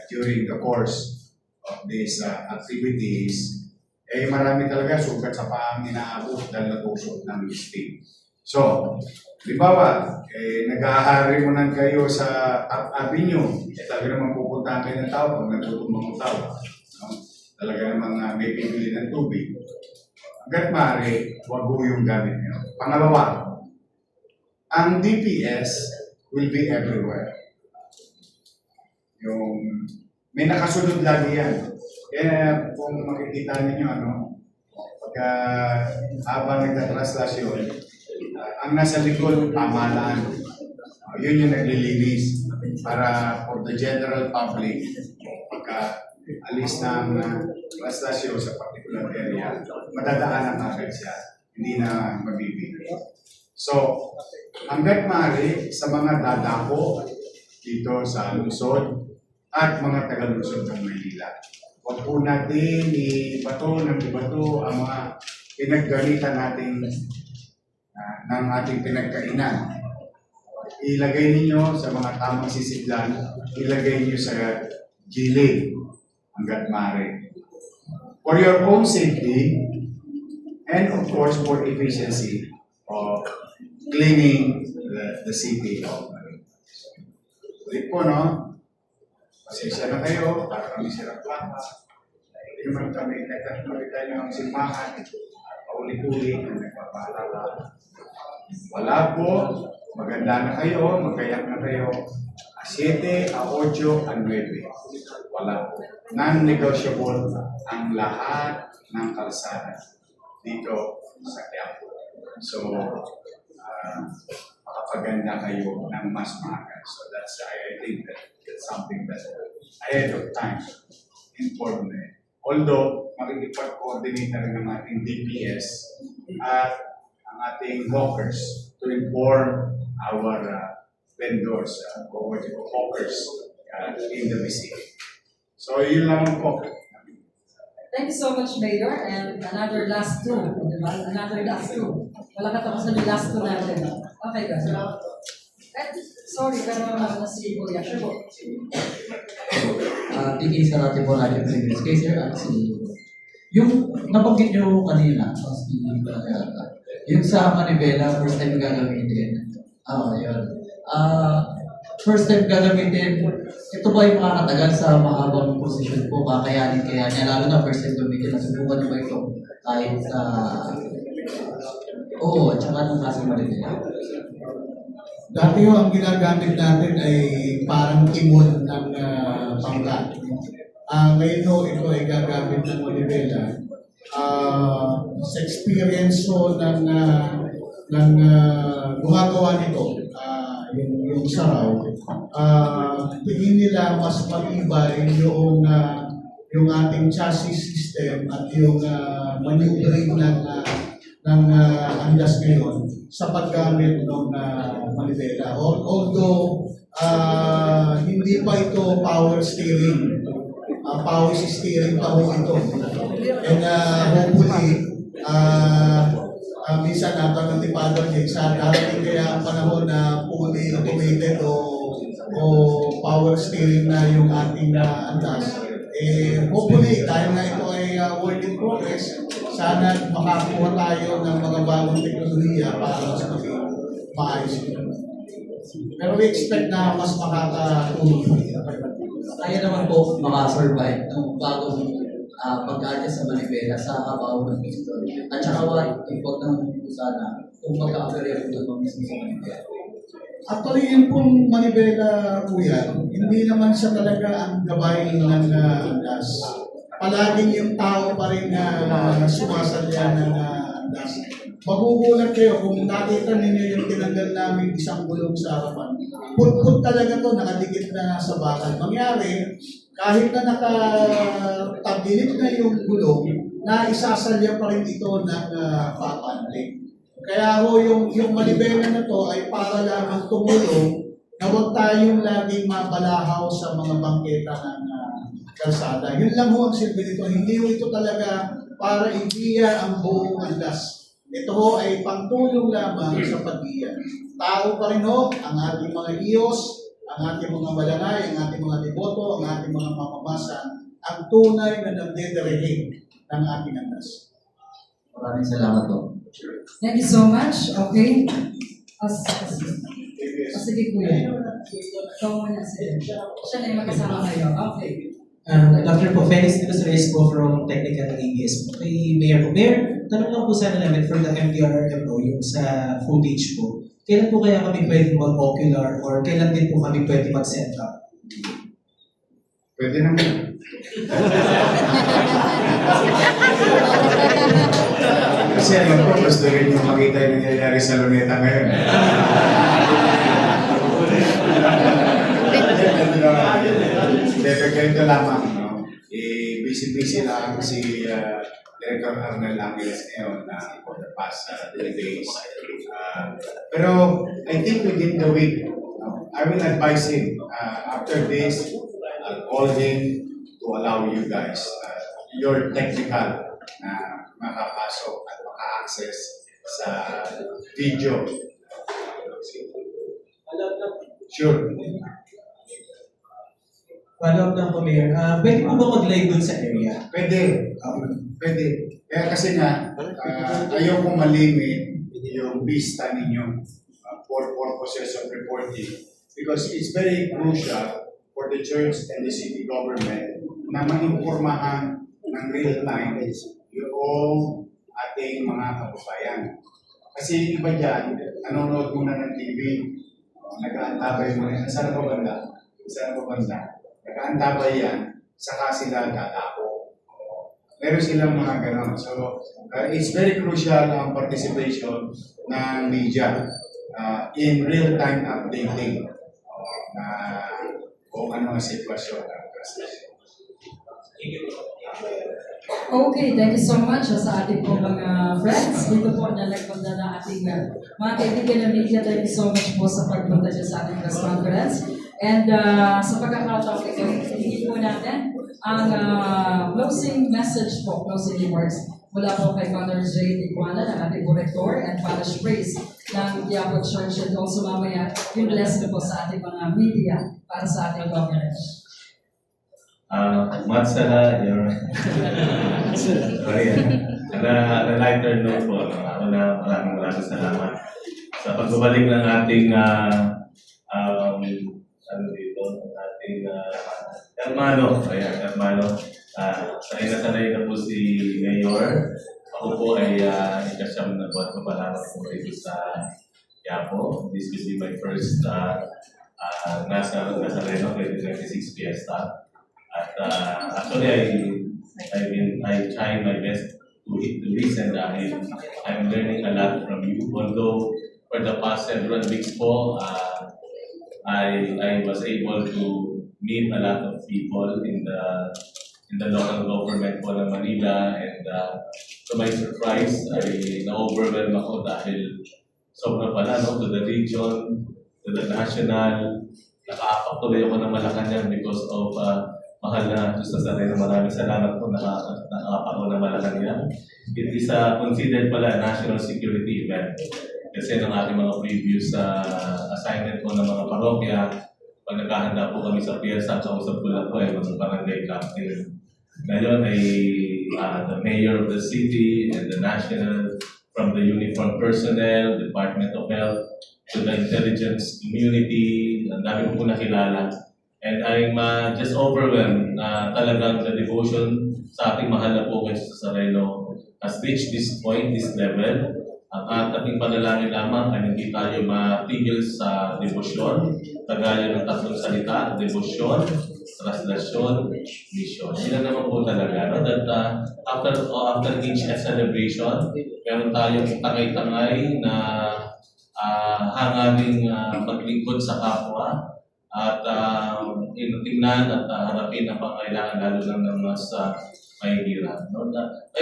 during the course of these activities, marami talaga sugat sa paang inaabot dahil natusok ng stick. So, halimbawa, nag-aahari mo lang kayo sa Top Avenue, talaga naman pupuntahan kayo ng tao pag nagtutumang tao. No? Talaga namang may bibili ng tubig. Hanggat maaari, huwag po yung gamit nyo. Pangalawa, ang DPS will be everywhere. May nakasunod lagi yan. Kaya kung makikita ninyo, pagka habang nagtatraslasyon, ang nasa likod, pamahalaan. Yun yung naglilinis para for the general public, pagka alis ng traslasyon sa particular area, madadaanan agad siya, hindi na mabibigay. So, hanggat maaari sa mga dadako dito sa lungsod at mga taga-lungsod ng Maynila, huwag po natin ibato ang mga pinaggalitan natin ng ating pinagkainan. Ilagay ninyo sa mga tamang sisidlan, ilagay ninyo sa gilid hanggat maaari. For your own safety, and of course for efficiency of cleaning the city of Manila. Ulit po, no? Pasensya na kayo, para kami sirang plaka. Hindi naman kami tayo ng simbahan. Paulit-ulit na nagpapaalala. Wala po, maganda na kayo, magkayak na kayo. 7, 8, 9. Wala po. Non-negotiable ang lahat ng kalsada dito sa Quiapo. So, makapaganda kayo ng mas maaga. So I think that's something that ahead of time inform na. Although, makikipag-coordinate na rin ng ating DPS at ang ating hawkers to inform our vendors, hawkers in the vicinity. So, yun lang po. Thank you so much, Mayor. And another last two. Diba? Another last two. Wala ka tapos na yung last two natin. Okay, guys. Sorry, pero si Kuya. Sure po. Tigil sa natin po natin previous case here at yung nabanggit nyo kanina, yung sa Manibela, first time gagamitin. Yun. First time gagamitin, ito ba yung makakatagal sa mahabang posisyon po, kakayanin kaya niya, lalo na first time gamitin, nasubukan nyo ba ito kahit sa at saka nung nasa Manibela? Dati ang ginagamit natin ay parang timon ng pangkat. Ngayon ito ay gagamit ng Manibela. Sa experience ko ng gumagawa nito, yung saraw, tingin nila mas matibay yung ating chassis system at yung maneuvering ng andas ngayon sa paggamit ng Manibela. Although hindi pa ito power steering, power steering pa ho ito. And hopefully, minsan natin ng tipado sa darating kaya ang panahon na fully automated o power steering na yung ating andas. Hopefully, dahil na ito ay work in progress, sana makakuha tayo ng mga bagong teknolohiya para mas maging maayos ito. Pero we expect na mas makakatulong. Kaya naman po makasurvive ng bagong pag-adjust sa Manibela sa habaw ng piston. At saka import naman po sana kung magka-operate ito ng mismo sa Manibela. Actually, yung pong Manibela po yan, hindi naman siya talaga ang gabay ng andas. Palaging yung tao pa rin sumasalya ng andas. Magugulat kayo kung nakita ninyo yung tinanggal namin isang gulong sa harapan. Put talaga to, nakadikit na sa bakal. Mangyari, kahit na nakatabilit na yung gulong, naisasalya pa rin ito ng papanling. Kaya ho, yung Manibela na to ay para lamang tumulong na huwag tayong laging mabalahaw sa mga bangketa ng kalsada. Yun lang ho ang silbi nito. Hindi ho ito talaga para i-gear ang buong andas. Ito ho ay pangtulong lamang sa pag-gear. Tao pa rin ho, ang ating mga iyos, ang ating mga balangay, ang ating mga deboto, ang ating mga mamamasan, ang tunay na nagdederehing ng ating andas. Maraming salamat po. Thank you so much. Okay. Sige, Kuya. Ikaw muna siya na yung magkasama kayo. Okay. Dr. po, Felix de los Reyes po from Technical ABS po. Kay Mayor po. Mayor, tanong lang po sana namin for the MDRMO, yung sa footage po. Kailan po kaya kami pwede mag-ocular or kailan din po kami pwede mag-set up? Pwede naman. Kasi alam ko, gusto rin yung makita yung nangyayari sa Luneta ngayon. Ganito lamang, no? Busy-busy lang si Director Arnel Angeles ngayon for the past 3 days. Pero I think within the week, I will advise him. After this, I'll call him to allow you guys your technical na makapasok at maka-access sa video. Sure. Follow up lang po, Mayor. Pwede po ba mag-live dun sa area? Pwede. Pwede. Kaya kasi nga, ayaw kong malimit yung vista ninyo for purposes of reporting. Because it's very crucial for the church and the city government na ma-impormahan ng real time yung ating mga kababayan. Kasi iba dyan, nanonood muna ng TV, nag-aantabay muna, saan ba banda? Saan ba banda? Nag-aantabay yan, saka sila dadako. Meron silang mga ganon. So, it's very crucial ang participation ng media. in real-time updating na kung ano ang sitwasyon ng translation. Okay, thank you so much sa ating po mga friends. Dito po nalagpunta na ating mga kaibigan ng media. Thank you so much po sa pagpunta dyan sa ating press conference. And sa pagkakataon ito, hindi po natin ang closing message po, closing remarks mula po kay Father J. Tijuana, ng ating Director, and Father Praise ng Quiapo Church. And also mamaya yung blessing po sa ating mga media para sa ating coverage. Matsala, your na lighter note po, ako na maraming salamat sa pagbabalik ng ating hermano. Sanay na po si Mayor. Ako po ay ikasyam na buwan ko pa lamang po ito sa Quiapo. This will be my first Nazareno 2026 Fiesta. At actually, I try my best to listen. I'm learning a lot from you. Although for the past several weeks po, I was able to meet a lot of people in the local government po ng Manila, and to my surprise, ay na-overwhelm ako dahil sobra pala, no, to the region, to the national. Nakaapak tuloy ako ng Malacanang because of mahal na Diyos sa rin. Maraming salamat po nakakapak ko ng Malacanang. It is considered pala a national security event. Kasi ng ating mga previous assignment ko ng mga parokya, pag naghahanda po kami sa piyesta, kausap ko lang po ay mga barangay captain. Ngayon ay the mayor of the city and the national, from the uniformed personnel, Department of Health, to the intelligence community, ang dami ko nakilala. And I'm just overwhelmed na talagang the devotion sa ating mahal na po kay Nazareno has reached this point, this level. Ang ating panalangin lamang ay hindi tayo matigil sa devotion, kagaya ng tatlong salita, devotion, translasyon, mission. Sila naman po talaga, no? That after each celebration, meron tayong tangay-tangay na hangaring maglingkod sa kapwa, at tingnan at harapin ang pangailangan lalo lang ng mas mahihirap. No?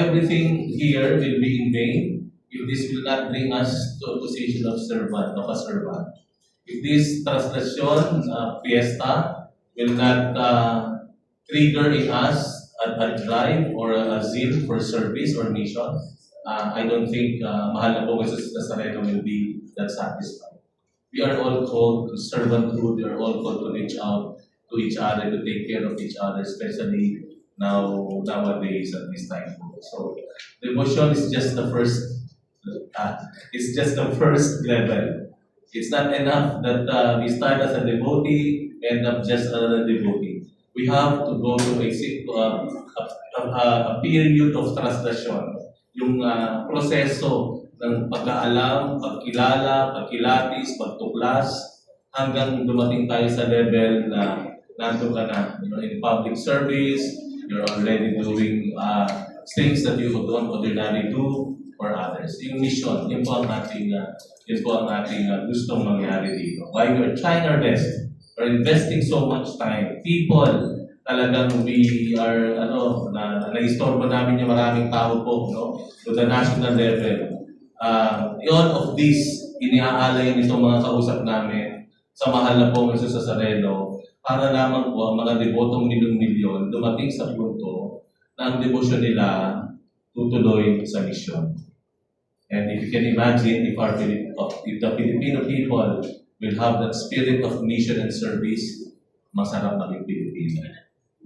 Everything here will be in vain if this will not bring us to a position of servant, of a servant. If this translation, fiesta, will not trigger in us a drive or a zeal for service or mission, I don't think mahal na po Jesus Nazareno will be that satisfied. We are all called to servanthood. We are all called to reach out to each other, to take care of each other, especially nowadays at this time. So, devotion is just the first. It's just the first level. It's not enough that we start as a devotee, end up just another devotee. We have to go to a period of translation. Yung proseso ng pagkaalam, pagkilala, pagkilatis, pagtuklas, hanggang dumating tayo sa level na nandun ka na, in public service, you're already doing things that you don't ordinarily do for others. Yung mission, yun po ang ating gustong mangyari dito. While we're trying our best, we're investing so much time, people, talagang we are, na-istorbo namin yung maraming tao po, no? To the national level. All of this, iniaalay nitong mga kausap namin sa mahal na po Jesus Nazareno para lamang po ang mga debotong milyon-milyon dumating sa punto na ang debosyon nila tutuloy sa misyon. And if you can imagine, if the Filipino people will have that spirit of mission and service, masarap maging Pilipino.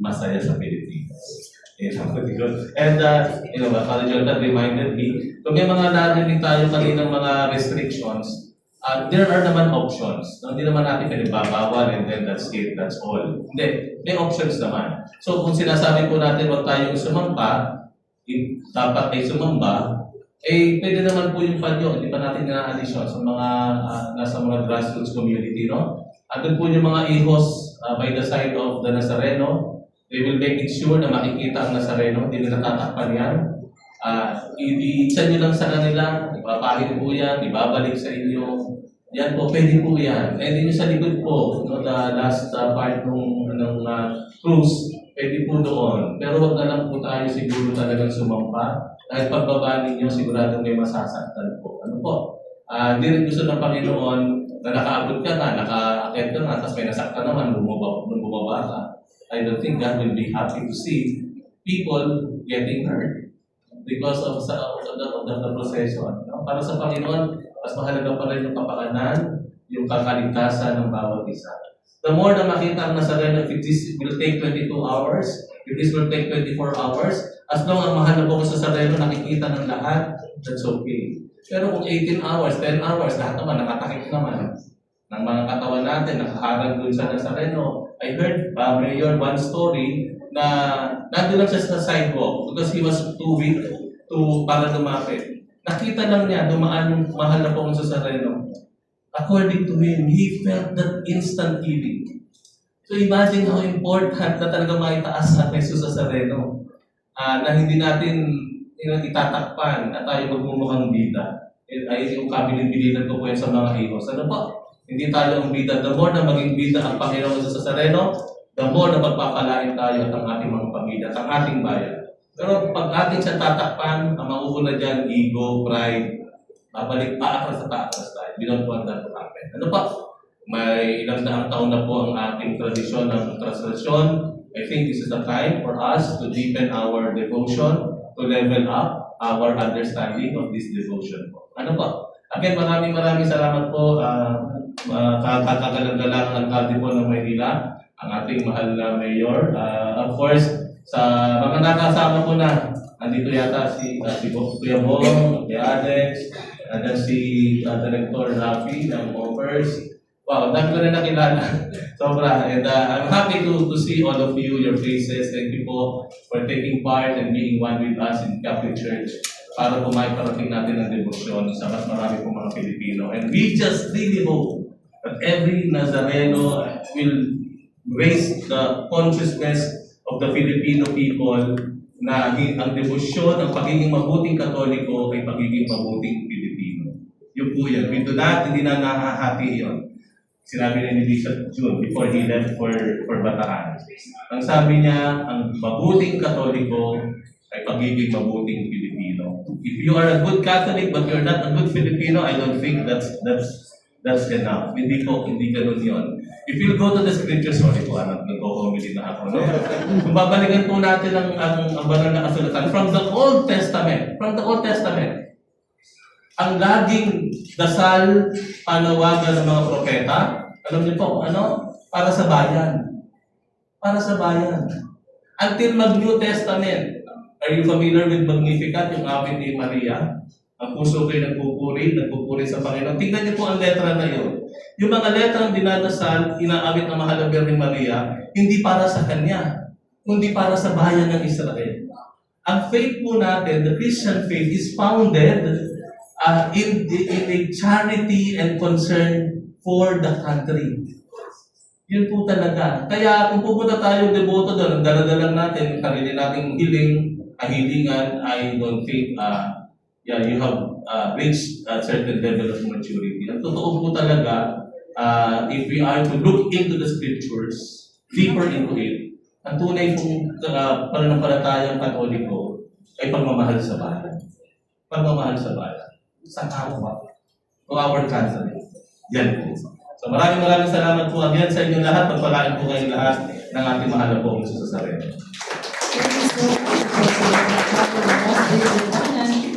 Masaya sa Pilipinas. And Father Jonathan reminded me, kung may mga narinig tayo kaninang mga restrictions, there are naman options. No? Hindi naman natin pinibabawal and then that's it, that's all. Hindi, may options naman. So kung sinasabi po natin huwag tayong sumamba, dapat ay sumamba, pwede naman po yung panyo, hindi pa natin na-addition sa mga nasa mga grassroots community, no? At doon po yung mga ihos by the side of the Nazareno. They will make it sure na makikita ang Nazareno, hindi nila tatakpan yan. I-isa nyo lang sa kanila, ipapahid po yan, ibabalik sa inyo. Yan po, pwede po yan. And din yung sa likod po, no, the last part ng cruise, pwede po doon. Pero wag na lang po tayo siguro talagang sumampa. Dahil pagbaba ninyo, sigurado may masasaktan po. Ano po? Hindi rin gusto ng Panginoon na nakaabot ka na, naka-akit ka na, tapos may nasaktan naman, bumaba ka. I don't think God will be happy to see people getting hurt because of the procession. No? Para sa Panginoon, mas mahalaga pa rin yung kapakanan, yung kakaligtasan ng bawat isa. The more na makita ang Nazareno, if this will take 22 hours, if this will take 24 hours, as long ang mahal na po sa Nazareno nakikita ng lahat, that's okay. Pero kung 18 hours, 10 hours, lahat naman nakatakip naman ng mga katawan natin, nakaharang dun sa Nazareno. I heard, Mayor, one story na nandun lang siya sa sidewalk because he was too weak para lumapit. Nakita lang niya, dumaan yung mahal na po sa Nazareno. According to him, he felt that instant healing. So imagine how important na talaga maitaas ang Jesus sa Nazareno. Na hindi natin itatakpan at tayo magmumukhang bida. Ay yung kabilin-bilinan ko po yan sa mga hihos. Ano po? Hindi tayo ang bida. The more na maging bida ang Panginoon sa Nazareno, the more na magpapalain tayo at ang ating mga pamilya at ang ating bayan. Pero pag ating siya tatakpan, ang mauuna dyan, ego, pride, babalik paatras at paatras tayo. We don't want that to happen. Ano pa? May ilang daang taon na po ang ating tradisyon ng translasyon. I think this is the time for us to deepen our devotion, to level up our understanding of this devotion po. Ano pa? Again, maraming salamat po. Kakagalang-galang ang alkalde po ng Maynila, ang ating mahal na mayor. Of course, sa mga nakasama ko na, andito yata si Kuya Bong, si Alex, and si Director Rafi ng Offers. Wow, dami ko na nakilala. Sobra. And I'm happy to see all of you, your faces. Thank you po for taking part and being one with us in Catholic Church para po maiparating natin ang devotion sa mas marami pong mga Pilipino. And we just really hope that every Nazareno will raise the consciousness of the Filipino people na ang devotion, ang pagiging mabuting Katoliko ay pagiging mabuting Pilipino. Yun po yan. We do not, hindi na nakahati yun. Sinabi rin ni Bishop June before he left for Bataan. Ang sabi niya, ang mabuting Katoliko ay pagiging mabuting Pilipino. If you are a good Catholic but you're not a good Filipino, I don't think that's enough. Hindi ganun yun. If you go to the scriptures, sorry po, nag-comedy na ako. No? Kung babalikan po natin ang banal na kasulatan from the Old Testament, ang laging dasal, panawagan ng mga propeta, alam niyo po, para sa bayan. Para sa bayan. Until mag-New Testament, are you familiar with Magnificat, yung Ave ni Maria? Ang puso ko'y nagpupuri sa Panginoon. Tingnan niyo po ang letra na yun. Yung mga letrang dinadasal, inaawit ng mahal na Birhen Maria, hindi para sa kanya, kundi para sa bayan ng Israel. Ang faith po natin, the Christian faith, is founded in a charity and concern for the country. Yun po talaga. Kaya kung pupunta tayong deboto doon, ang dala-dalang natin, sarili nating kahilingan, I don't think you have reached a certain level of maturity. Ang totoo po talaga, if we are to look into the scriptures, deeper into it, ang tunay pong pananampalatayang Katoliko ay pagmamahal sa bayan. Pagmamahal sa bayan. Sa kapwa. To our country. Yan po. So maraming salamat po again sa inyo lahat. Pagpalain po kayong lahat ng ating mahal na po sa Nazareno.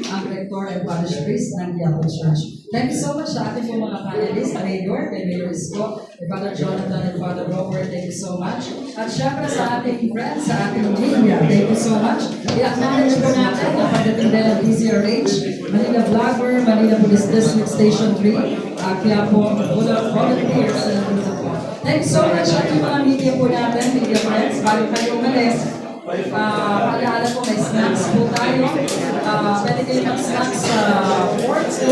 Ang Rector and Parish Priest ng Quiapo Church. Thank you so much sa ating mga panelists, Mayor, kay Mayor Isko, kay Father Jonathan and Father Robert, thank you so much. At syempre sa ating friends, sa ating media, thank you so much. I-acknowledge po natin ang pagdating din ng DZRH, Manila Vlogger, Manila Police District Station 3, Quiapo, volunteers, thank you so much sa ating mga media po natin, media friends, bago kayo umalis. Pag-aala po, may snacks po tayo. Pwede kayo mag-snacks sa 4 to